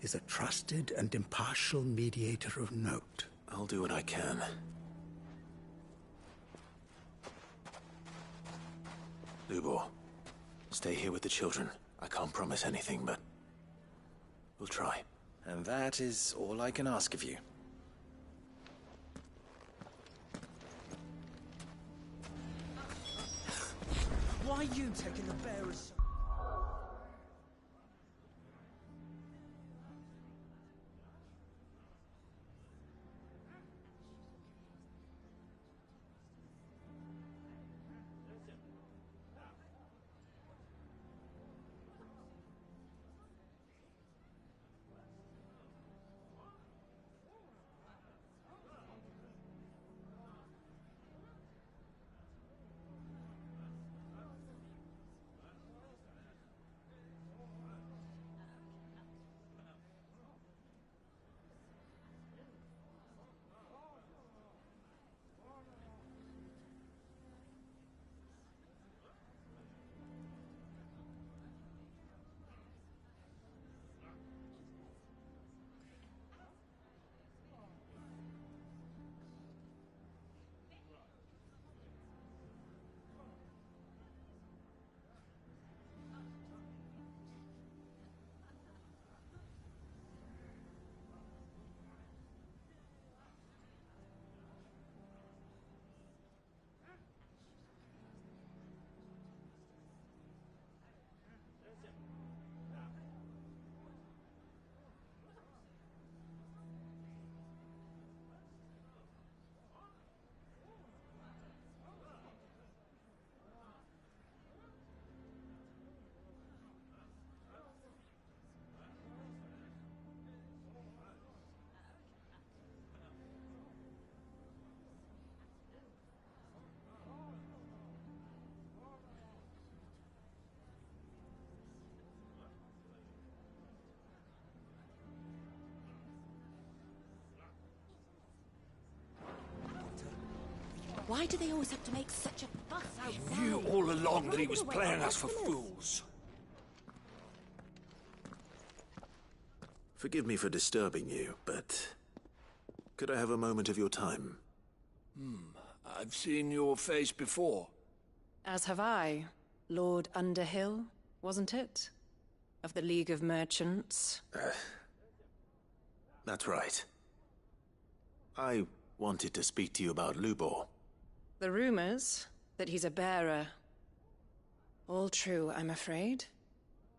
R: is a trusted and impartial mediator of note.
A: I'll do what I can. Lubor, stay here with the children. I can't promise anything, but we'll try.
P: And that is all I can ask of you.
T: Why are you taking the bearers?
M: Why do they always have to make such a fuss outside?
K: Knew all along that he was playing us for fools.
A: Forgive me for disturbing you, but could I have a moment of your time?
K: I've seen your face before.
L: As have I. Lord Underhill, wasn't it? Of the League of Merchants.
A: That's right. I wanted to speak to you about Lubor.
L: The rumors that he's a bearer. All true, I'm afraid.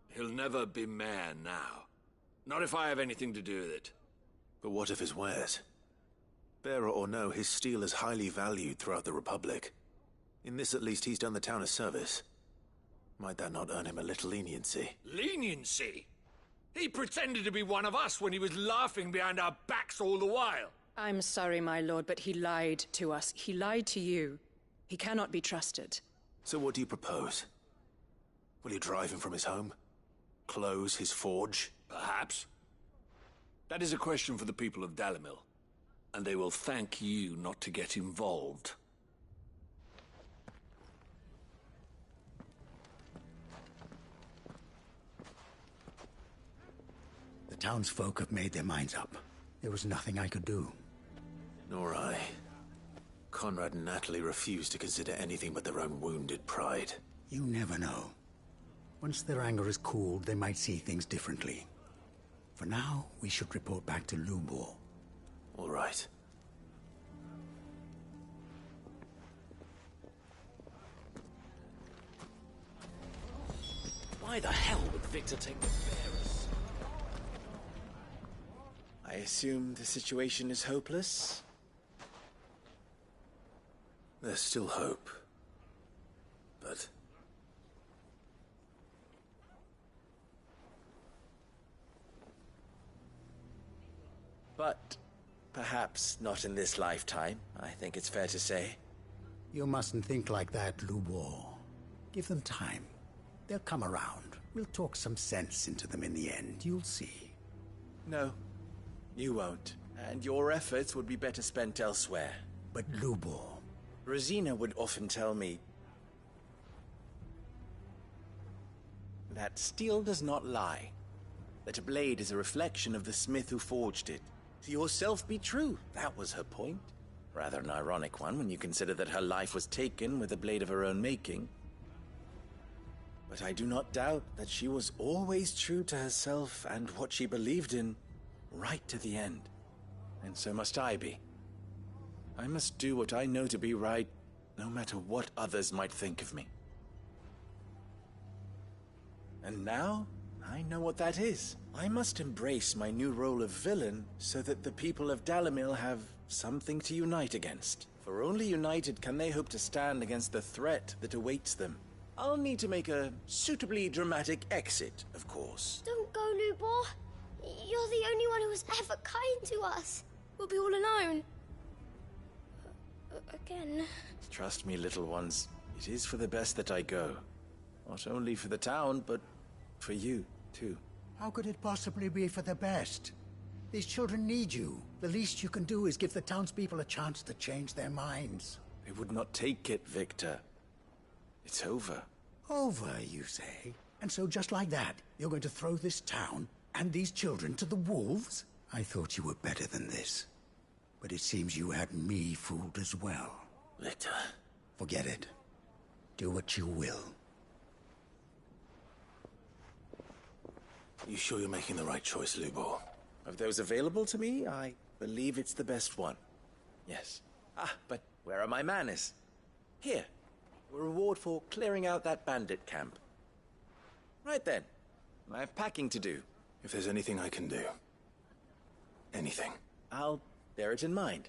K: He'll never be mayor now. Not if I have anything to do with it.
A: But what of his wares? Bearer or no, his steel is highly valued throughout the Republic. In this at least, he's done the town a service. Might that not earn him a little leniency?
K: Leniency? He pretended to be one of us when he was laughing behind our backs all the while.
L: I'm sorry, my lord, but he lied to us. He lied to you. He cannot be trusted.
A: So what do you propose? Will you drive him from his home? Close his forge?
K: Perhaps. That is a question for the people of Dalimil. And they will thank you not to get involved.
R: The townsfolk have made their minds up. There was nothing I could do.
A: Nor I. Conrad and Natalie refused to consider anything but their own wounded pride.
R: You never know. Once their anger is cooled, they might see things differently. For now, we should report back to Lubor.
A: All right.
P: Why the hell would Victor take the bearers? I assume the situation is hopeless?
A: There's still hope. But...
P: But perhaps not in this lifetime, I think it's fair to say.
R: You mustn't think like that, Lubor. Give them time. They'll come around. We'll talk some sense into them in the end, you'll see.
P: No, you won't. And your efforts would be better spent elsewhere.
R: But Lubor...
P: Rosina would often tell me that steel does not lie. That a blade is a reflection of the smith who forged it. To yourself be true, that was her point. Rather an ironic one when you consider that her life was taken with a blade of her own making. But I do not doubt that she was always true to herself and what she believed in, right to the end. And so must I be. I must do what I know to be right, no matter what others might think of me. And now, I know what that is. I must embrace my new role of villain so that the people of Dalimil have something to unite against. For only united can they hope to stand against the threat that awaits them. I'll need to make a suitably dramatic exit, of course.
Q: Don't go, Lubor. You're the only one who was ever kind to us. We'll be all alone. Again.
P: Trust me, little ones. It is for the best that I go. Not only for the town, but for you, too.
R: How could it possibly be for the best? These children need you. The least you can do is give the townspeople a chance to change their minds.
P: They would not take it, Victor. It's over.
R: Over, you say? And so just like that, you're going to throw this town and these children to the wolves? I thought you were better than this. But it seems you had me fooled as well.
A: Victor.
R: Forget it. Do what you will.
A: You sure you're making the right choice, Lubor?
P: Of those available to me, I believe it's the best one. Yes. Ah, but where are my manners? Here. A reward for clearing out that bandit camp. Right then. I have packing to do.
A: If there's anything I can do. Anything.
P: I'll bear it in mind.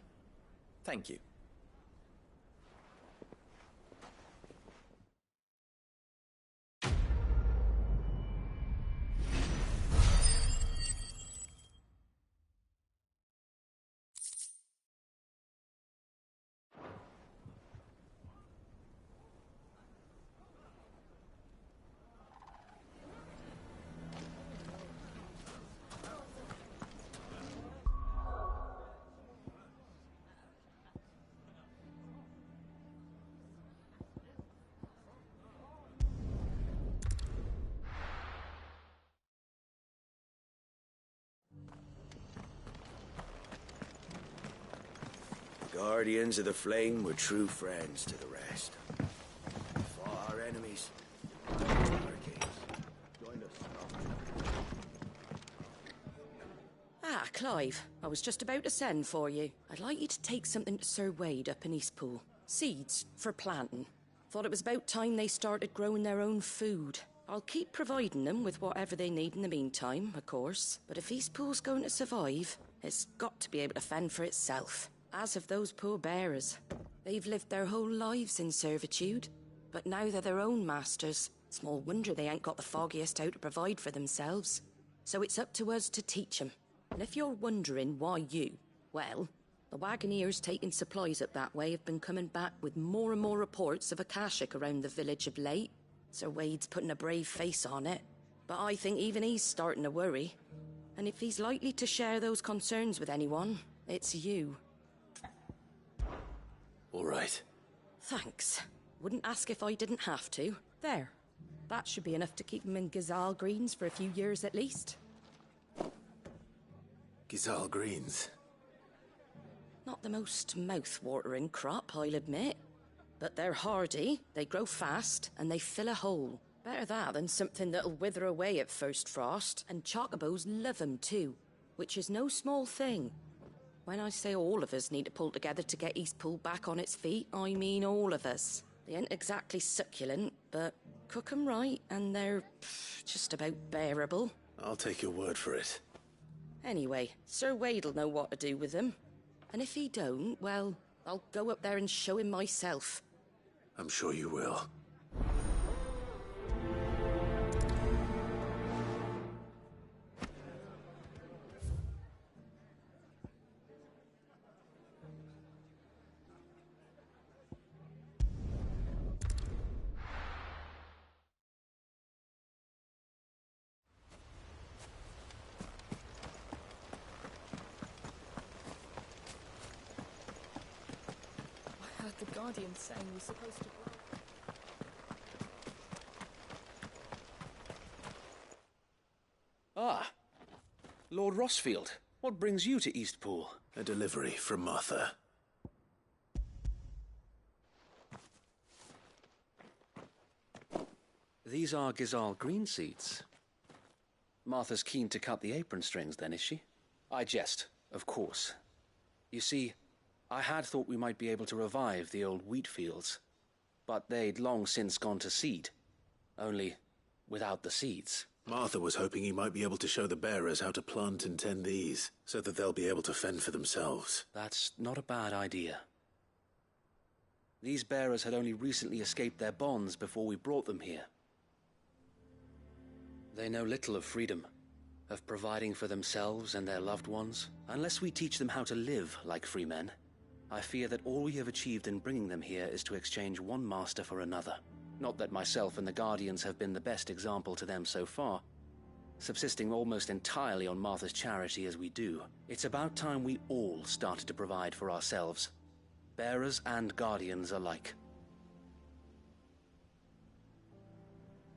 P: Thank you.
T: Guardians of the Flame were true friends to the rest. Fought our enemies. Our kings. Joined us.
M: Ah, Clive. I was just about to send for you. I'd like you to take something to Sir Wade up in Eastpool. Seeds for planting. Thought it was about time they started growing their own food. I'll keep providing them with whatever they need in the meantime, of course. But if Eastpool's going to survive, it's got to be able to fend for itself. As have those poor bearers. They've lived their whole lives in servitude, but now they're their own masters. Small wonder they ain't got the foggiest how to provide for themselves. So it's up to us to teach them. And if you're wondering why you, well, the Wagoneers taking supplies up that way have been coming back with more and more reports of Akashic around the village of late. Sir Wade's putting a brave face on it, but I think even he's starting to worry. And if he's likely to share those concerns with anyone, it's you.
A: All right.
M: Thanks. Wouldn't ask if I didn't have to. There. That should be enough to keep him in Gazal Greens for a few years at least.
A: Gazal Greens.
M: Not the most mouth-watering crop, I'll admit. But they're hardy, they grow fast, and they fill a hole. Better that than something that'll wither away at first frost, and chocobos love 'em too, which is no small thing. When I say all of us need to pull together to get Eastpool back on its feet, I mean all of us. They ain't exactly succulent, but cook 'em right, and they're just about bearable.
A: I'll take your word for it.
M: Anyway, Sir Wade'll know what to do with them. And if he don't, well, I'll go up there and show him myself.
A: I'm sure you will.
L: I heard the Guardian saying we're supposed to...
F: Ah, Lord Rossfield, what brings you to Eastpool?
A: A delivery from Martha.
F: These are Gazal green seeds. Martha's keen to cut the apron strings then, is she? I jest, of course. You see, I had thought we might be able to revive the old wheat fields, but they'd long since gone to seed, only without the seeds.
A: Martha was hoping he might be able to show the bearers how to plant and tend these, so that they'll be able to fend for themselves.
F: That's not a bad idea. These bearers had only recently escaped their bonds before we brought them here. They know little of freedom, of providing for themselves and their loved ones. Unless we teach them how to live like free men, I fear that all we have achieved in bringing them here is to exchange one master for another. Not that myself and the Guardians have been the best example to them so far, subsisting almost entirely on Martha's charity as we do. It's about time we all started to provide for ourselves, bearers and Guardians alike.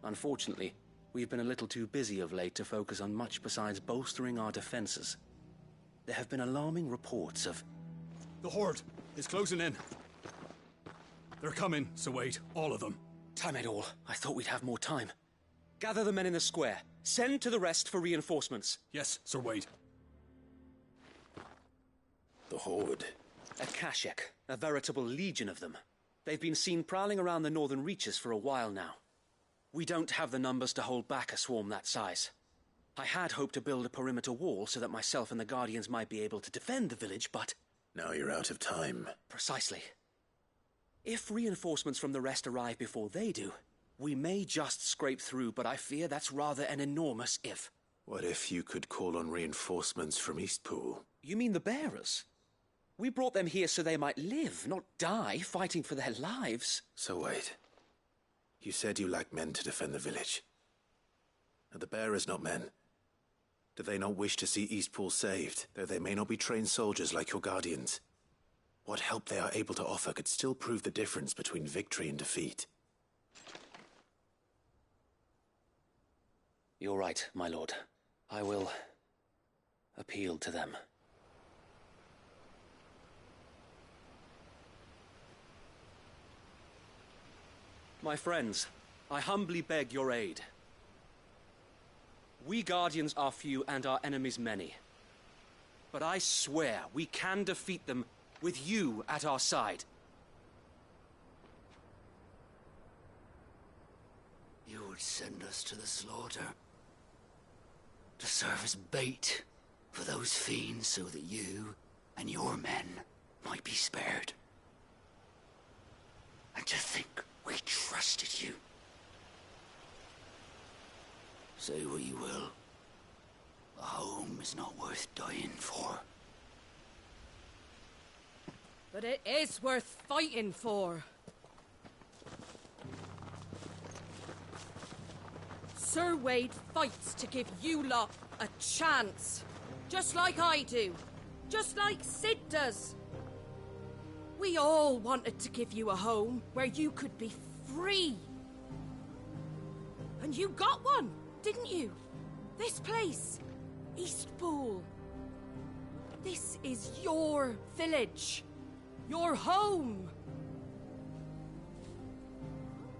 F: Unfortunately, we've been a little too busy of late to focus on much besides bolstering our defenses. There have been alarming reports of...
T: The Horde is closing in. They're coming, so wait, all of them.
F: Time it all. I thought we'd have more time. Gather the men in the square. Send to the rest for reinforcements.
T: Yes, Sir Wade.
A: The Horde.
F: Akashic, a veritable legion of them. They've been seen prowling around the northern reaches for a while now. We don't have the numbers to hold back a swarm that size. I had hoped to build a perimeter wall so that myself and the Guardians might be able to defend the village, but...
A: Now you're out of time.
F: Precisely. If reinforcements from the rest arrive before they do, we may just scrape through, but I fear that's rather an enormous if.
A: What if you could call on reinforcements from Eastpool?
F: You mean the bearers? We brought them here so they might live, not die, fighting for their lives.
A: So wait. You said you lack men to defend the village. Are the bearers not men? Do they not wish to see Eastpool saved, though they may not be trained soldiers like your Guardians? What help they are able to offer could still prove the difference between victory and defeat.
F: You're right, my lord. I will appeal to them.
E: My friends, I humbly beg your aid. We Guardians are few and our enemies many. But I swear we can defeat them with you at our side.
T: You would send us to the slaughter. To serve as bait for those fiends so that you and your men might be spared. And to think we trusted you. Say what you will. A home is not worth dying for.
M: But it is worth fighting for. Sir Wade fights to give you lot a chance. Just like I do. Just like Sid does. We all wanted to give you a home where you could be free. And you got one, didn't you? This place, Eastpool. This is your village. Your home.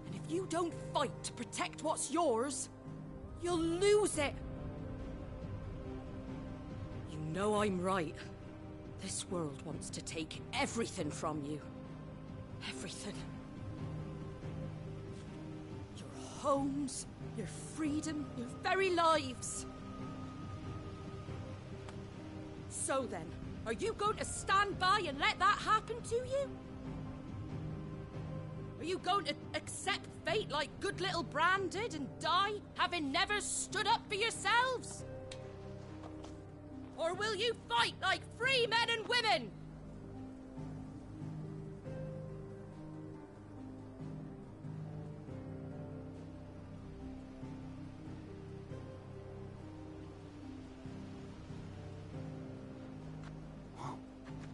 M: And if you don't fight to protect what's yours, you'll lose it. You know I'm right. This world wants to take everything from you. Everything. Your homes, your freedom, your very lives. So then, are you going to stand by and let that happen to you? Are you going to accept fate like good little Bran did and die, having never stood up for yourselves? Or will you fight like free men and women?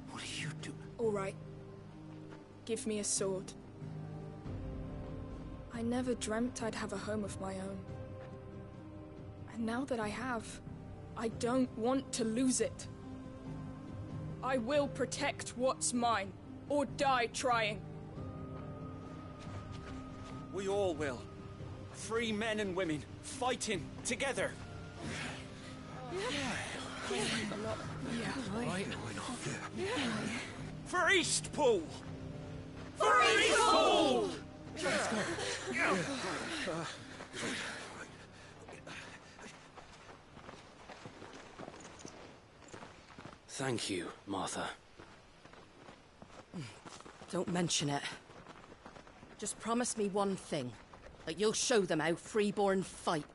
T: What do you do?
U: All right. Give me a sword. I never dreamt I'd have a home of my own. And now that I have, I don't want to lose it. I will protect what's mine, or die trying.
E: We all will. Free men and women, fighting together. For Eastpool!
T: For Eastpool!
E: Let's go.
F: Thank you, Martha.
M: Don't mention it. Just promise me one thing. That you'll show them how freeborn fight.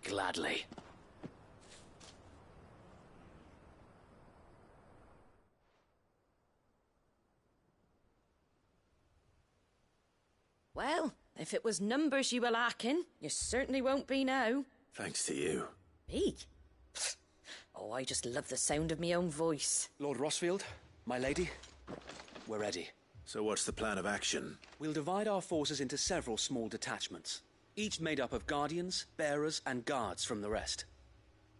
F: Gladly.
M: Well, if it was numbers you were lacking, you certainly won't be now.
A: Thanks to you.
M: Me? Oh, I just love the sound of my own voice.
E: Lord Rossfield, my lady, we're ready.
A: So what's the plan of action?
E: We'll divide our forces into several small detachments, each made up of guardians, bearers, and guards from the rest.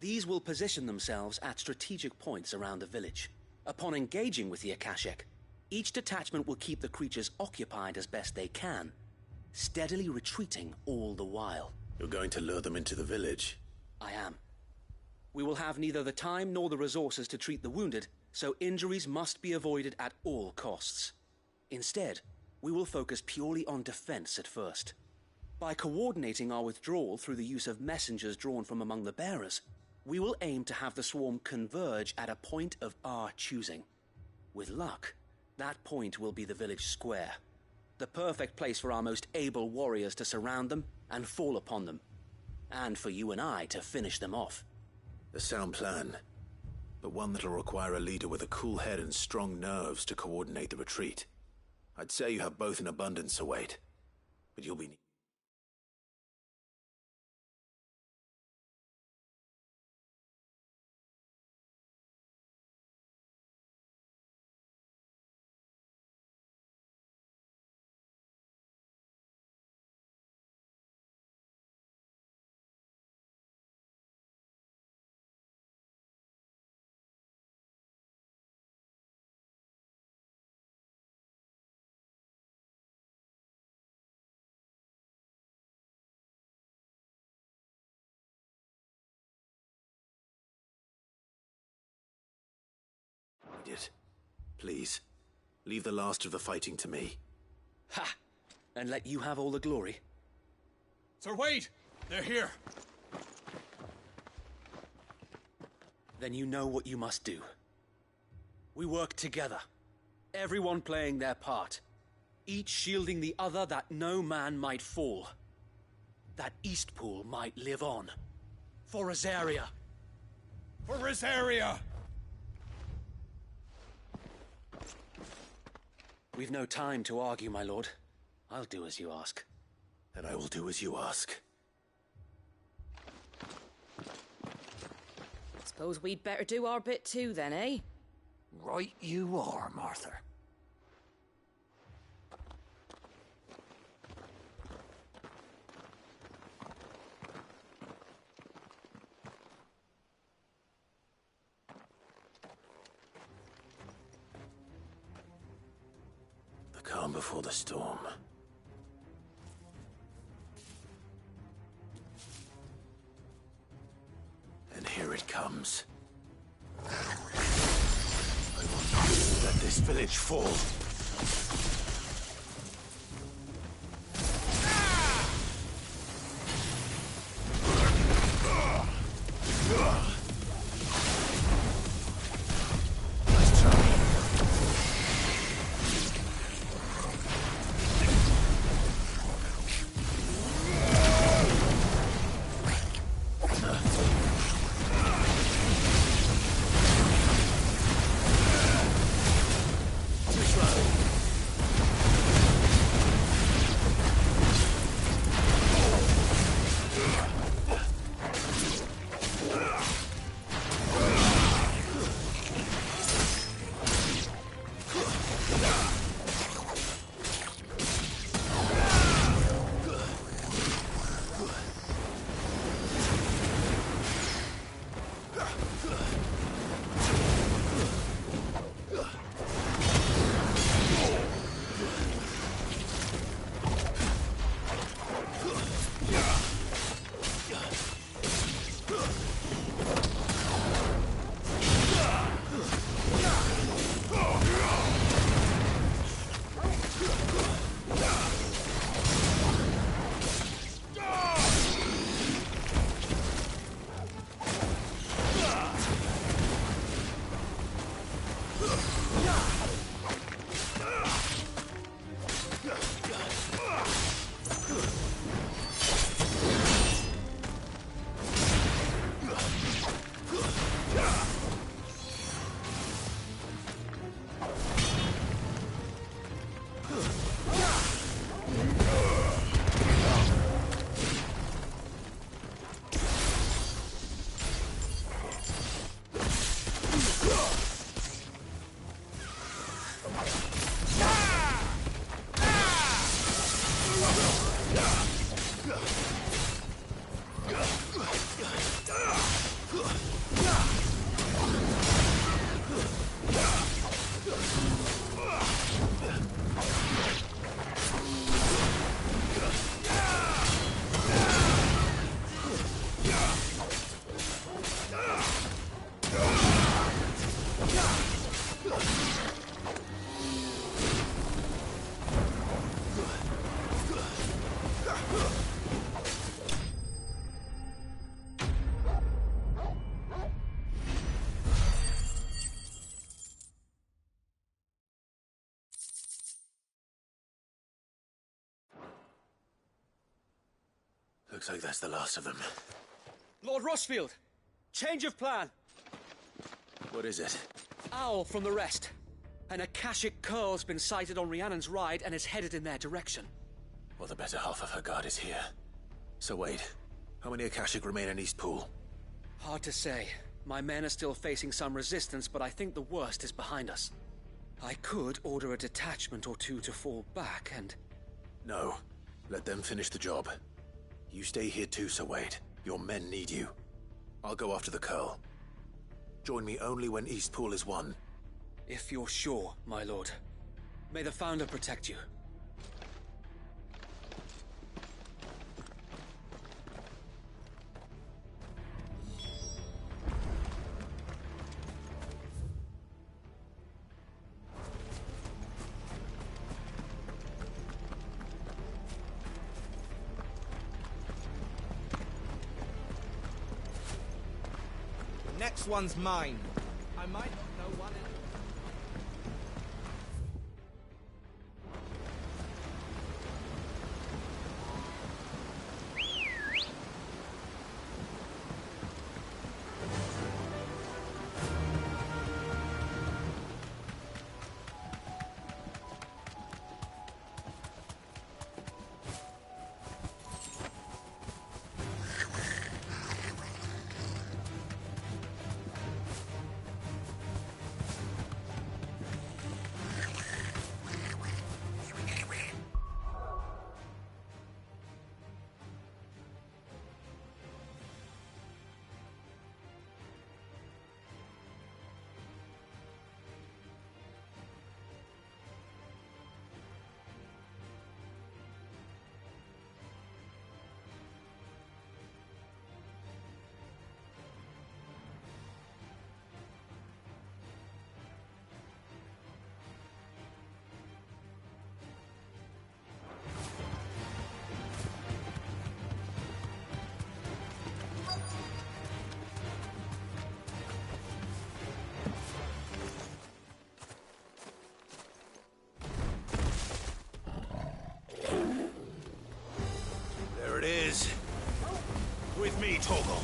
E: These will position themselves at strategic points around the village. Upon engaging with the Akashic, each detachment will keep the creatures occupied as best they can, steadily retreating all the while.
A: You're going to lure them into the village?
E: I am. We will have neither the time nor the resources to treat the wounded, so injuries must be avoided at all costs. Instead, we will focus purely on defense at first. By coordinating our withdrawal through the use of messengers drawn from among the bearers, we will aim to have the swarm converge at a point of our choosing. With luck, that point will be the village square, the perfect place for our most able warriors to surround them and fall upon them, and for you and I to finish them off.
A: A sound plan, but one that'll require a leader with a cool head and strong nerves to coordinate the retreat. I'd say you have both in abundance, Sir Wade, but you'll be... Please, leave the last of the fighting to me.
E: Ha! And let you have all the glory.
K: Sir Wade! They're here!
E: Then you know what you must do. We work together, everyone playing their part, each shielding the other that no man might fall, that Eastpool might live on. For Rosaria!
K: For Rosaria!
E: We've no time to argue, my lord. I'll do as you ask.
A: And I will do as you ask.
N: Suppose we'd better do our bit too, then, eh?
T: Right you are, Martha.
A: The calm before the storm. And here it comes. I will not let this village fall. Looks like that's the last of them.
E: Lord Rossfield! Change of plan!
A: What is it?
E: Owl from the rest. An Akashic curl's been sighted on Rhiannon's ride and is headed in their direction.
A: Well, the better half of her guard is here. So wait, how many Akashic remain in Eastpool?
E: Hard to say. My men are still facing some resistance, but I think the worst is behind us. I could order a detachment or two to fall back and...
A: No. Let them finish the job. You stay here too, Sir Wade. Your men need you. I'll go after the Curl. Join me only when Eastpool is won.
E: If you're sure, my lord. May the Founder protect you.
G: next one's mine. I might not know one in...
A: There it is. With me, Torgal.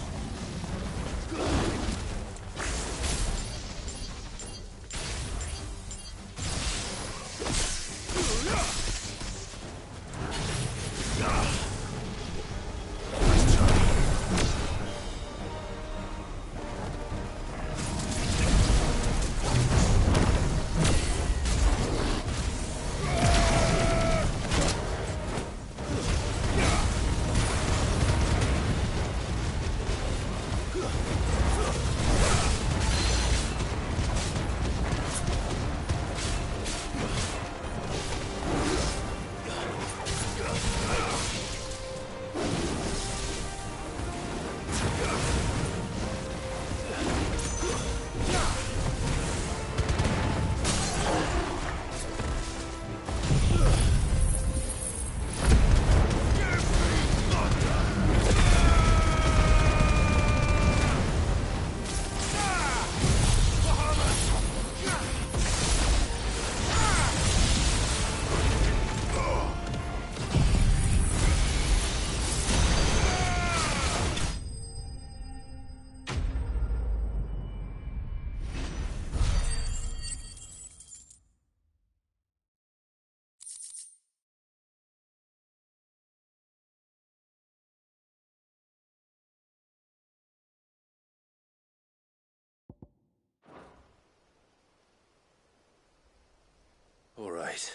A: All right.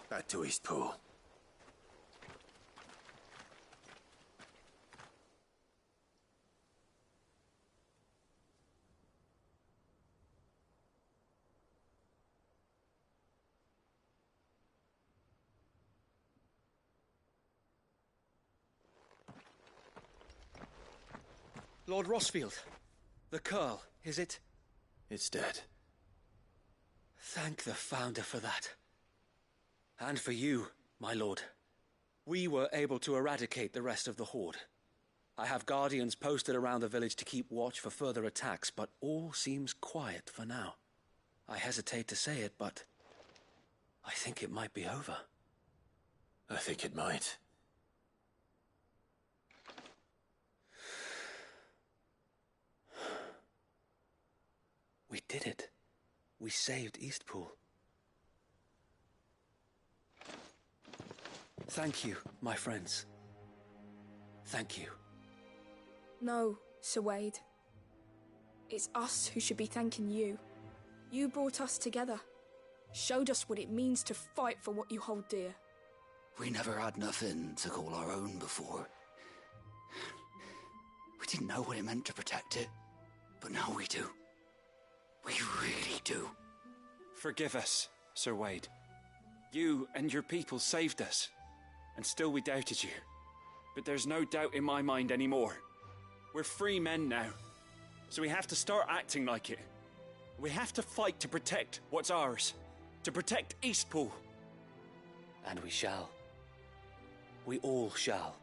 A: Back to Eastpool.
E: Lord Rossfield, the Curl, is it?
A: It's dead.
E: Thank the Founder for that. And for you, my lord. We were able to eradicate the rest of the Horde. I have guardians posted around the village to keep watch for further attacks, but all seems quiet for now. I hesitate to say it, but I think it might be over.
A: I think it might.
E: We did it. We saved Eastpool. Thank you, my friends. Thank you.
U: No, Sir Wade. It's us who should be thanking you. You brought us together. Showed us what it means to fight for what you hold dear.
T: We never had nothing to call our own before. We didn't know what it meant to protect it, but now we do. We really do.
F: Forgive us, Sir Wade. You and your people saved us, and still we doubted you. But there's no doubt in my mind anymore. We're free men now, so we have to start acting like it. We have to fight to protect what's ours, to protect Eastpool.
E: And we shall. We all shall.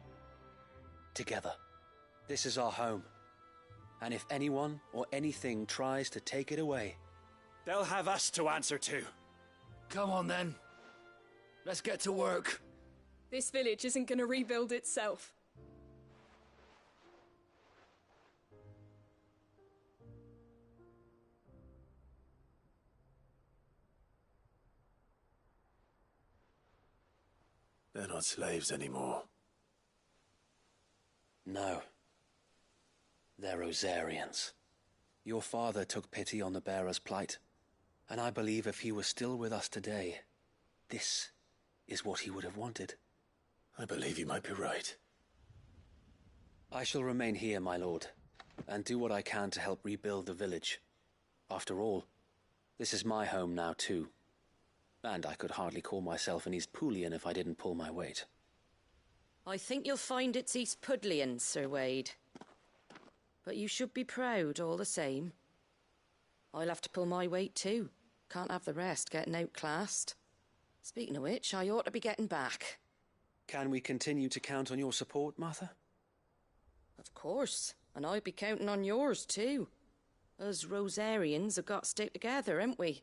E: Together. This is our home. And if anyone or anything tries to take it away,
J: they'll have us to answer to.
T: Come on then. Let's get to work.
U: This village isn't gonna rebuild itself.
A: They're not slaves anymore.
E: no. They're Rosarians. Your father took pity on the bearer's plight, and I believe if he was still with us today, this is what he would have wanted.
A: I believe you might be right.
E: I shall remain here, my lord, and do what I can to help rebuild the village. After all, this is my home now too, and I could hardly call myself an East Poolian if I didn't pull my weight.
B: I think you'll find it's East Pudlian, Sir Wade. But you should be proud all the same. I'll have to pull my weight too. Can't have the rest getting outclassed. Speaking of which, I ought to be getting back.
E: Can we continue to count on your support, Martha?
B: Of course, and I'd be counting on yours too. Us Rosarians have got to stick together, haven't we?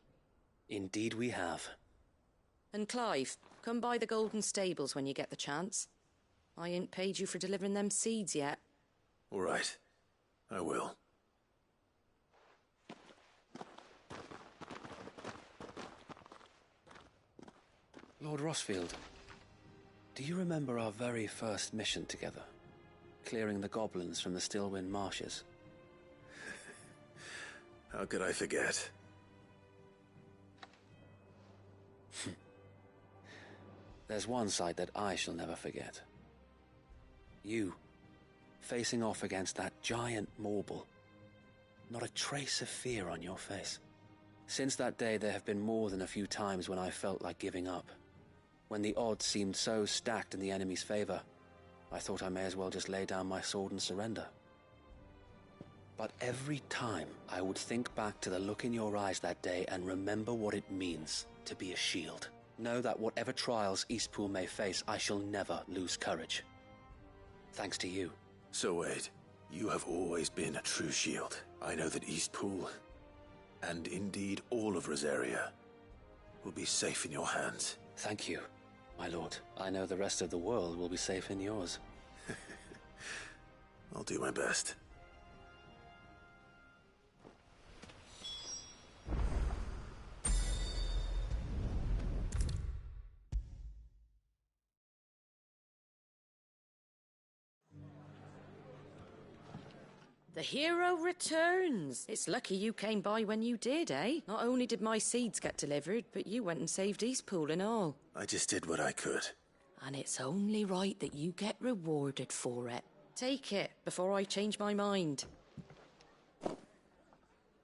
E: Indeed we have.
B: And Clive, come by the Golden Stables when you get the chance. I ain't paid you for delivering them seeds yet.
A: All right, I will.
E: Lord Rossfield, do you remember our very first mission together? Clearing the goblins from the Stillwind marshes?
A: How could I forget?
E: There's one sight that I shall never forget. You, facing off against that giant Morble. Not a trace of fear on your face. Since that day, there have been more than a few times when I felt like giving up. When the odds seemed so stacked in the enemy's favor, I thought I may as well just lay down my sword and surrender. But every time I would think back to the look in your eyes that day and remember what it means to be a shield. Know that whatever trials Eastpool may face, I shall never lose courage. Thanks to you.
A: So Wade, you have always been a true shield. I know that Eastpool, and indeed all of Rosaria, will be safe in your hands.
E: Thank you, my lord. I know the rest of the world will be safe in yours.
A: I'll do my best.
B: The hero returns. It's lucky you came by when you did, eh? Not only did my seeds get delivered, but you went and saved Eastpool and all.
A: I just did what I could.
B: And it's only right that you get rewarded for it. Take it before I change my mind.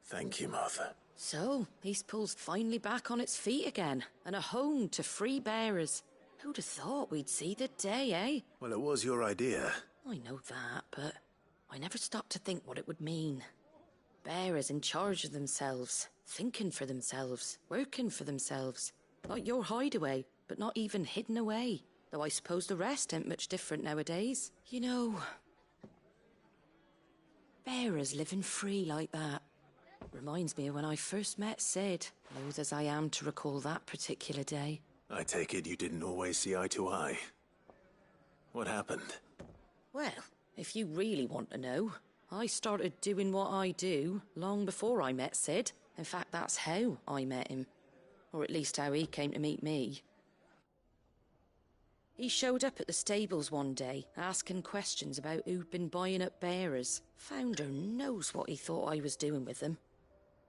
A: Thank you, Martha.
B: So, Eastpool's finally back on its feet again, and a home to free bearers. Who'd have thought we'd see the day, eh?
A: Well, it was your idea.
B: I know that, but I never stopped to think what it would mean. Bearers in charge of themselves, thinking for themselves, working for themselves. Like your hideaway, but not even hidden away. Though I suppose the rest ain't much different nowadays. You know, bearers living free like that reminds me of when I first met Sid. Loath as I am to recall that particular day.
A: I take it you didn't always see eye to eye. What happened?
B: Well, if you really want to know, I started doing what I do long before I met Sid. In fact, that's how I met him. Or at least how he came to meet me. He showed up at the stables one day, asking questions about who'd been buying up bearers. Founder knows what he thought I was doing with them.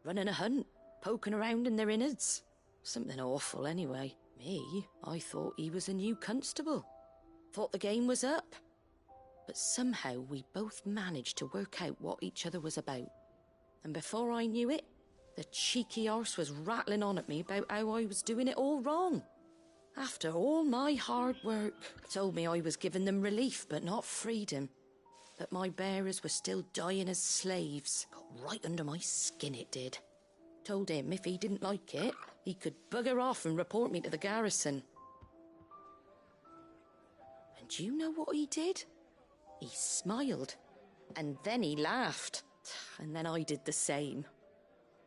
B: Running a hunt, poking around in their innards. Something awful anyway. Me, I thought he was a new constable. Thought the game was up. But somehow we both managed to work out what each other was about. And before I knew it, the cheeky arse was rattling on at me about how I was doing it all wrong. After all my hard work, told me I was giving them relief but not freedom. That my bearers were still dying as slaves. Got right under my skin it did. Told him if he didn't like it, he could bugger off and report me to the garrison. And you know what he did? He smiled, and then he laughed. And then I did the same.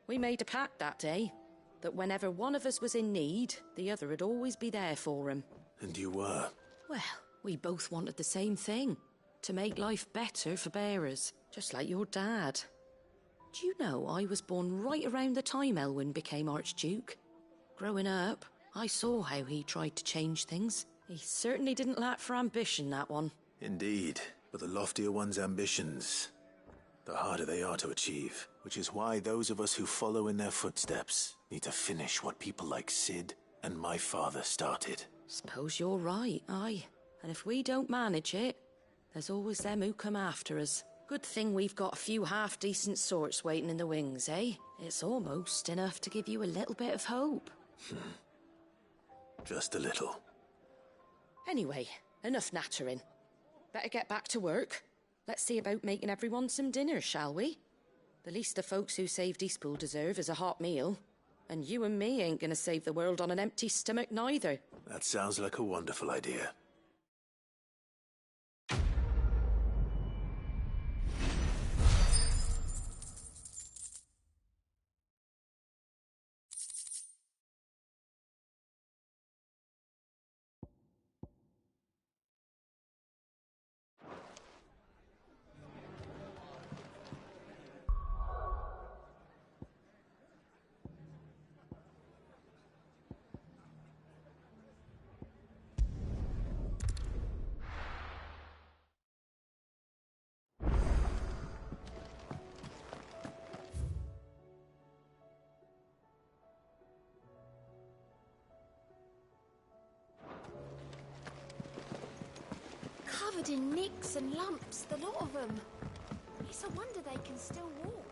B: We made a pact that day, that whenever one of us was in need, the other would always be there for him.
A: And you were?
B: Well, we both wanted the same thing. To make life better for bearers, just like your dad. Do you know I was born right around the time Elwyn became Archduke? Growing up, I saw how he tried to change things. He certainly didn't lack for ambition, that one.
A: Indeed, but the loftier one's ambitions, the harder they are to achieve. Which is why those of us who follow in their footsteps need to finish what people like Sid and my father started.
B: Suppose you're right, aye. And if we don't manage it, there's always them who come after us. Good thing we've got a few half-decent sorts waiting in the wings, eh? It's almost enough to give you a little bit of hope.
A: Just a little.
B: Anyway, enough nattering. Better get back to work. Let's see about making everyone some dinner, shall we? The least the folks who saved Eastpool deserve is a hot meal. And you and me ain't gonna save the world on an empty stomach neither.
A: That sounds like a wonderful idea.
Q: Covered in nicks and lumps, the lot of them. It's a wonder they can still walk.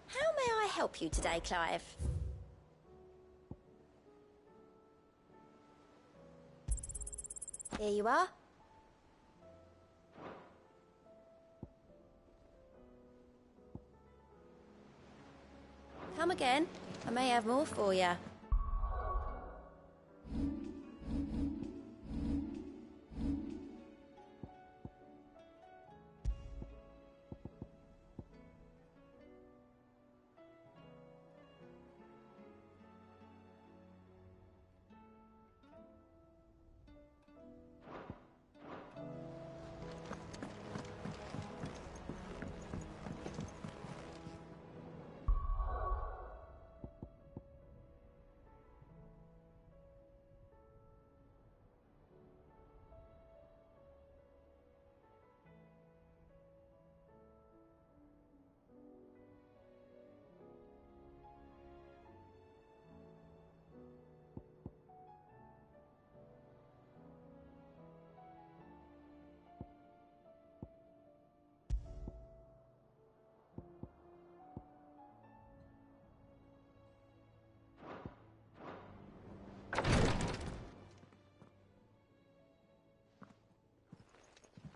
I: How may I help you today, Clive? Here you are. Come again. I may have more for you.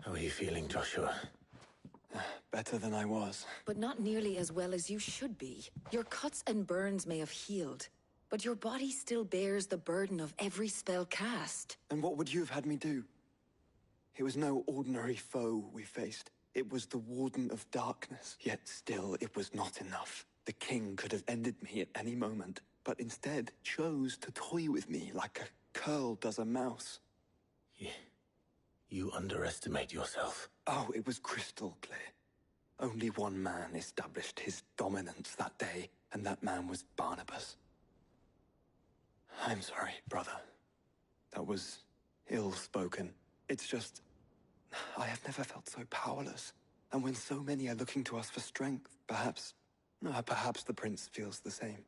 A: How are you feeling, Joshua?
F: Better than I was.
L: But not nearly as well as you should be. Your cuts and burns may have healed, but your body still bears the burden of every spell cast.
F: And what would you have had me do? It was no ordinary foe we faced. It was the Warden of Darkness. Yet still, it was not enough. The king could have ended me at any moment, but instead chose to toy with me like a curl does a mouse.
A: Yeah. You underestimate yourself.
F: Oh, it was crystal clear. Only one man established his dominance that day, and that man was Barnabas. I'm sorry, brother. That was ill-spoken. It's just, I have never felt so powerless. And when so many are looking to us for strength, perhaps the prince feels the same.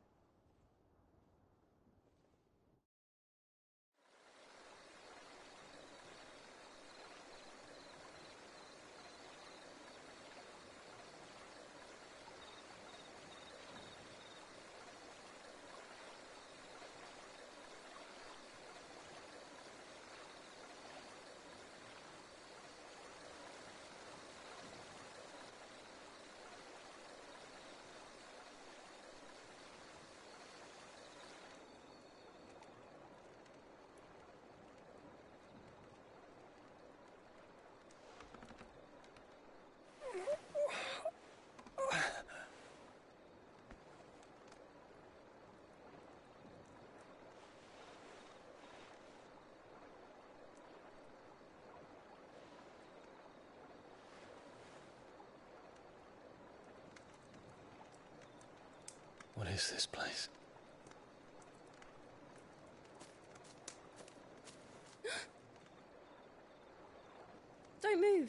A: is this place?
Q: Don't move.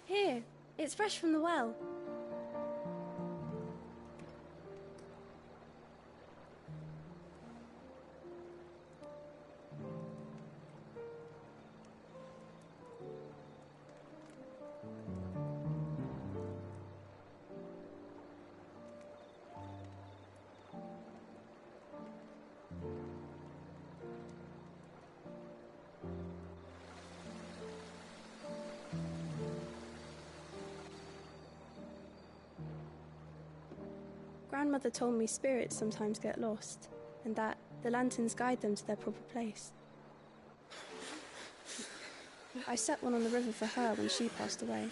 Q: Here, it's fresh from the well. Grandmother told me spirits sometimes get lost, and that the lanterns guide them to their proper place. I set one on the river for her when she passed away.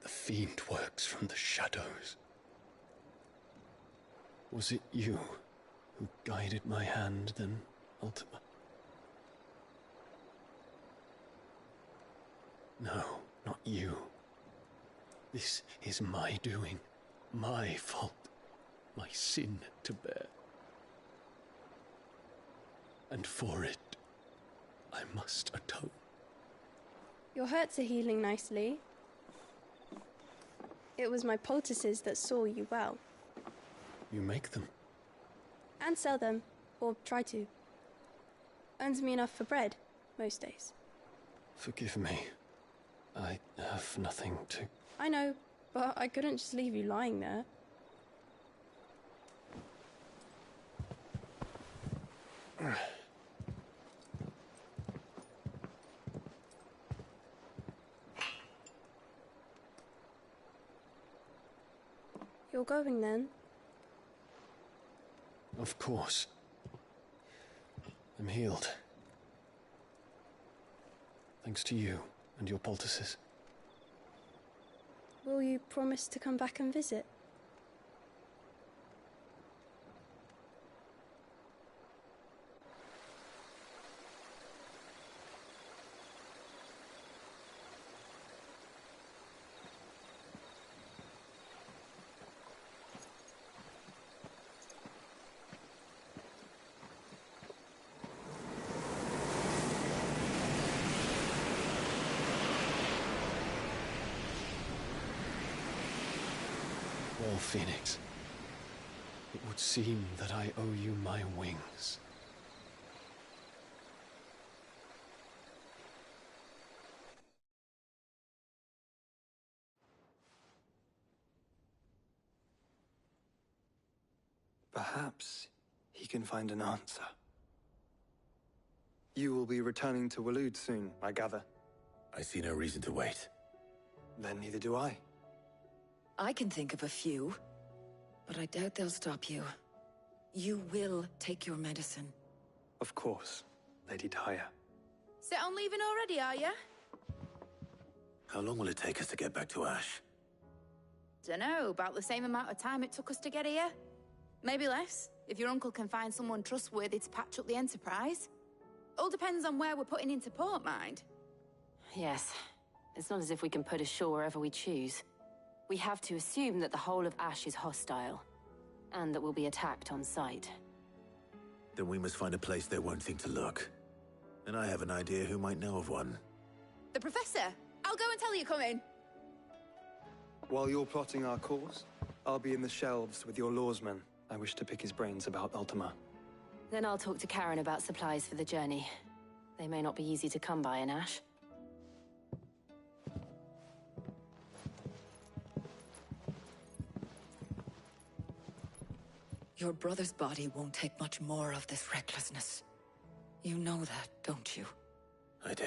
A: The fiend works from the shadows. Was it you who guided my hand, then ultimately? No, not you. This is my doing, my fault, my sin to bear. And for it, I must atone.
Q: Your hurts are healing nicely. It was my poultices that saw you well.
A: You make them?
Q: And sell them, or try to. Earns me enough for bread, most days.
A: Forgive me. I have nothing to...
Q: I know, but I couldn't just leave you lying there. You're going then?
A: Of course. I'm healed. Thanks to you and your poultices.
Q: Will you promise to come back and visit?
A: Well, Phoenix, it would seem that I owe you my wings.
H: Perhaps he can find an answer. You will be returning to Waloed soon, I gather.
A: I see no reason to wait.
H: Then neither do I.
N: I can think of a few, but I doubt they'll stop you. You will take your medicine.
H: Of course, Lady Daya.
I: Set on leaving already, are you?
A: How long will it take us to get back to Ash?
I: Dunno, about the same amount of time it took us to get here. Maybe less, if your uncle can find someone trustworthy to patch up the Enterprise. All depends on where we're putting into port, mind.
V: Yes. It's not as if we can put ashore wherever we choose. We have to assume that the whole of Ash is hostile, and that we'll be attacked on sight.
A: Then we must find a place they won't think to look. And I have an idea who might know of one.
I: The Professor! I'll go and tell you come in.
H: While you're plotting our course, I'll be in the shelves with your lawsmen I wish to pick his brains about Ultima.
V: Then I'll talk to Karen about supplies for the journey. They may not be easy to come by in Ash.
C: Your brother's body won't take much more of this recklessness. You know that, don't you?
A: I do.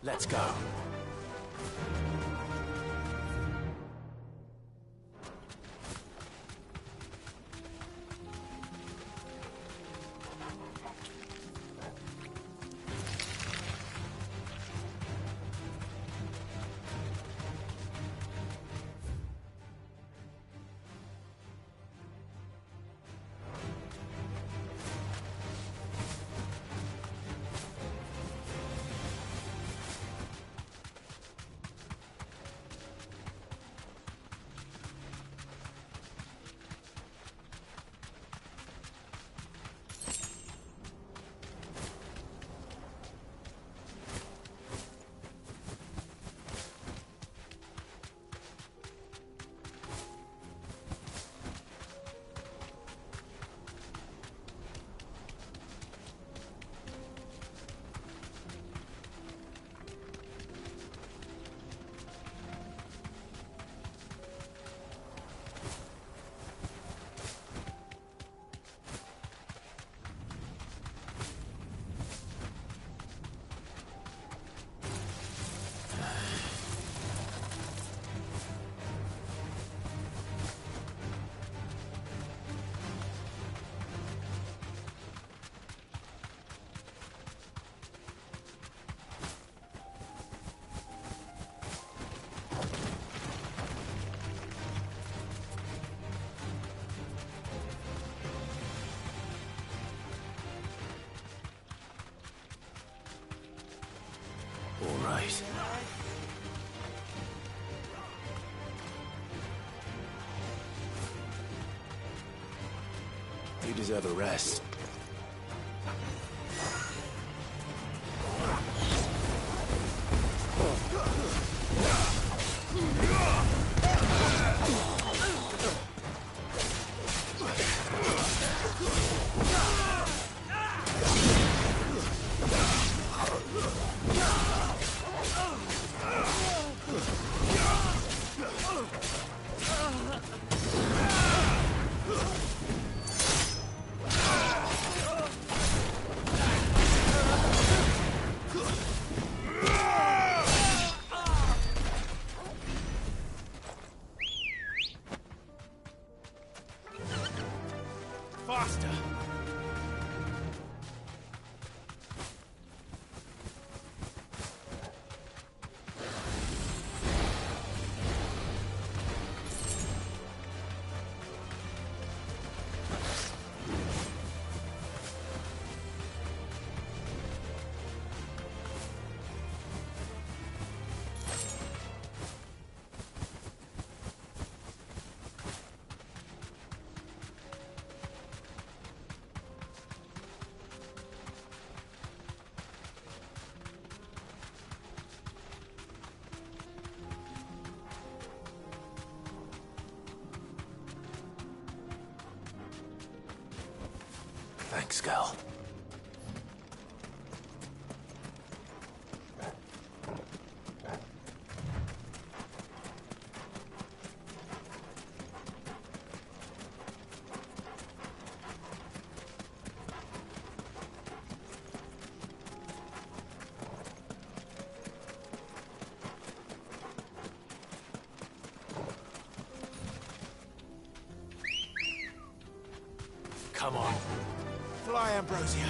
A: Let's go. right. You deserve a rest.
G: Faster!
A: Thanks, girl. Come on. Fly, Ambrosia.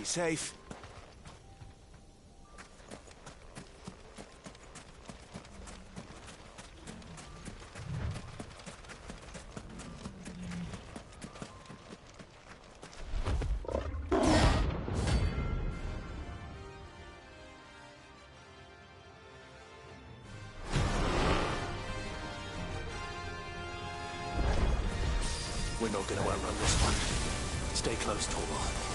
A: Be safe. We're not gonna outrun this one. Stay close, Torvald.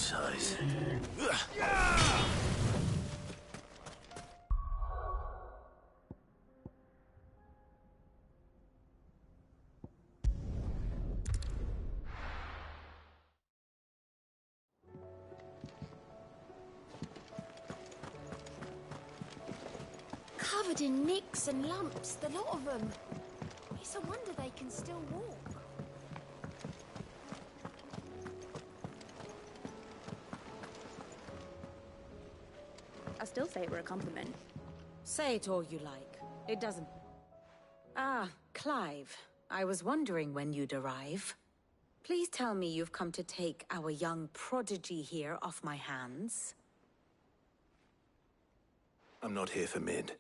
A: size.
Q: Covered in nicks and lumps, the lot of them. It's a wonder they can still walk.
I: I still say it were a compliment.
C: Say it all you like. It doesn't... Ah, Clive. I was wondering when you'd arrive. Please tell me you've come to take our young prodigy here off my hands.
A: I'm not here for Mid.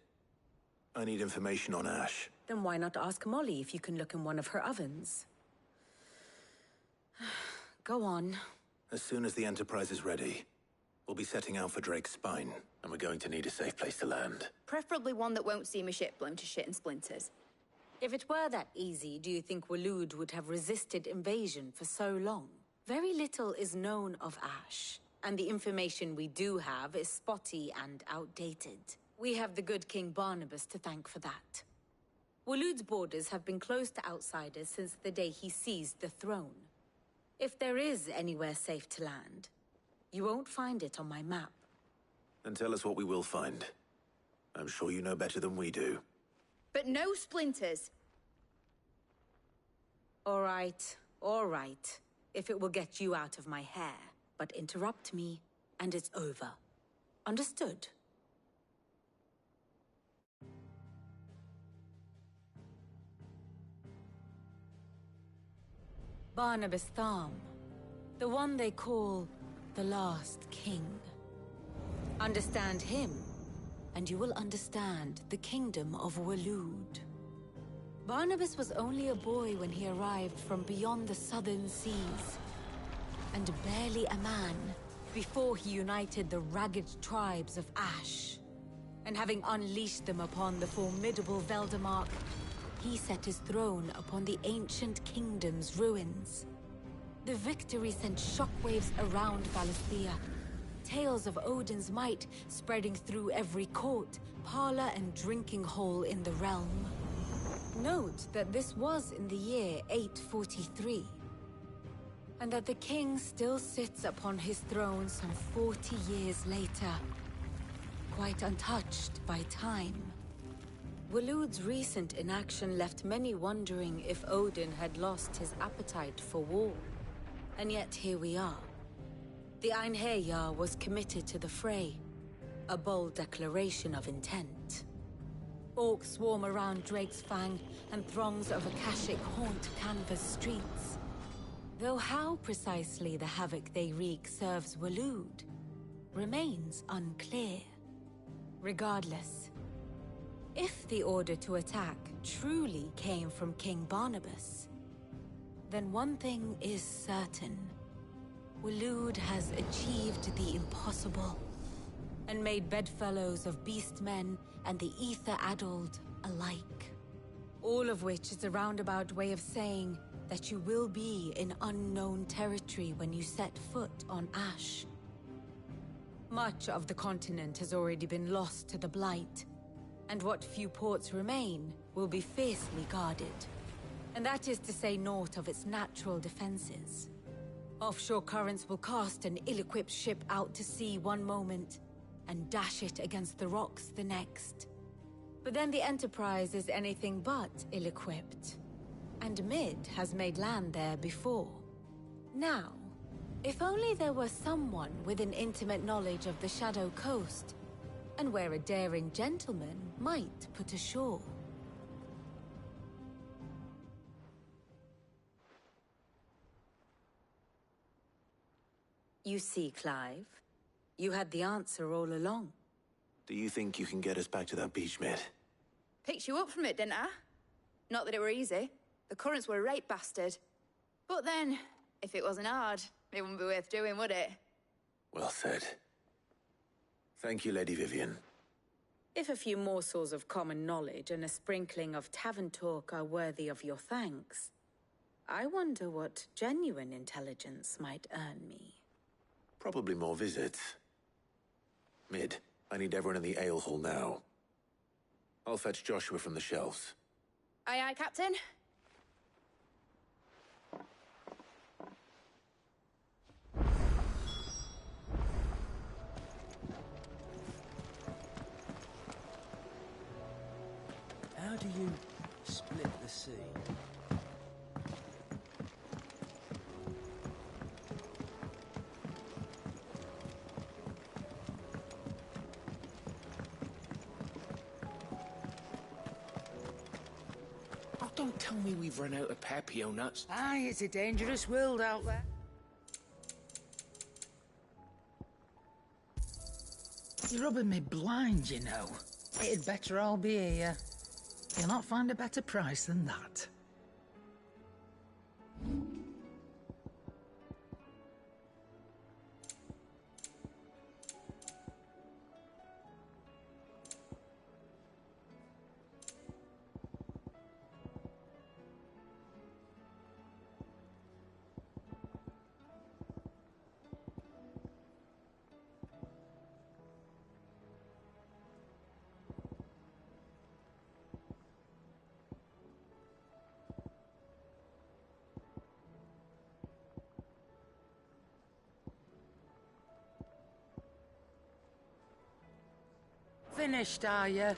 A: I need information on Ash.
C: Then why not ask Molly if you can look in one of her ovens? Go on.
A: As soon as the Enterprise is ready, we'll be setting out for Drake's Spine, and we're going to need a safe place to land.
I: Preferably one that won't see my ship blown to shit and splinters.
C: If it were that easy, do you think Waloed would have resisted invasion for so long? Very little is known of Ash, and the information we do have is spotty and outdated. We have the good King Barnabas to thank for that. Waloed's borders have been closed to outsiders since the day he seized the throne. If there is anywhere safe to land, you won't find it on my map.
A: Then tell us what we will find. I'm sure you know better than we do.
I: But no splinters!
C: All right. If it will get you out of my hair. But interrupt me, and it's over. Understood? Barnabas Tharm. The one they call the Last King. Understand him, and you will understand the kingdom of Waloed. Barnabas was only a boy when he arrived from beyond the southern seas, and barely a man before he united the ragged tribes of Ash. And having unleashed them upon the formidable Veldamark, he set his throne upon the ancient kingdom's ruins. The victory sent shockwaves around Valisthea, tales of Odin's might spreading through every court, parlor, and drinking hole in the realm. Note that this was in the year 843, and that the king still sits upon his throne some 40 years later, quite untouched by time. Waloed's recent inaction left many wondering if Odin had lost his appetite for war. And yet here we are. The Einherjar was committed to the fray, a bold declaration of intent. Orcs swarm around Drake's Fang, and throngs of Akashic haunt Canva's streets. Though how precisely the havoc they wreak serves Waloed remains unclear. Regardless, if the order to attack truly came from King Barnabas, then one thing is certain. Waloed has achieved the impossible, and made bedfellows of beastmen and the ether-addled alike. All of which is a roundabout way of saying that you will be in unknown territory when you set foot on Ash. Much of the continent has already been lost to the Blight, and what few ports remain will be fiercely guarded. And that is to say naught of its natural defenses. Offshore currents will cast an ill-equipped ship out to sea one moment, and dash it against the rocks the next. But then the Enterprise is anything but ill-equipped, and Mid has made land there before. Now, if only there were someone with an intimate knowledge of the Shadow Coast, and where a daring gentleman might put ashore. You see, Clive, you had the answer all along.
A: Do you think you can get us back to that beach, Mid?
I: Picked you up from it, didn't I? Not that it were easy. The currents were a right bastard. But then, if it wasn't hard, it wouldn't be worth doing, would it?
A: Well said. Thank you, Lady Vivian.
C: If a few morsels of common knowledge and a sprinkling of tavern talk are worthy of your thanks, I wonder what genuine intelligence might earn me.
A: Probably more visits. Mid, I need everyone in the ale hall now. I'll fetch Joshua from the shelves.
I: Aye, aye, Captain.
D: How do you split the sea?
P: Oh, don't tell me we've run out of papio nuts.
O: Aye, it's a dangerous world out there.
W: You're rubbing me blind, you know. It'd better all be here. You'll not find a better price than that. Finished, are you?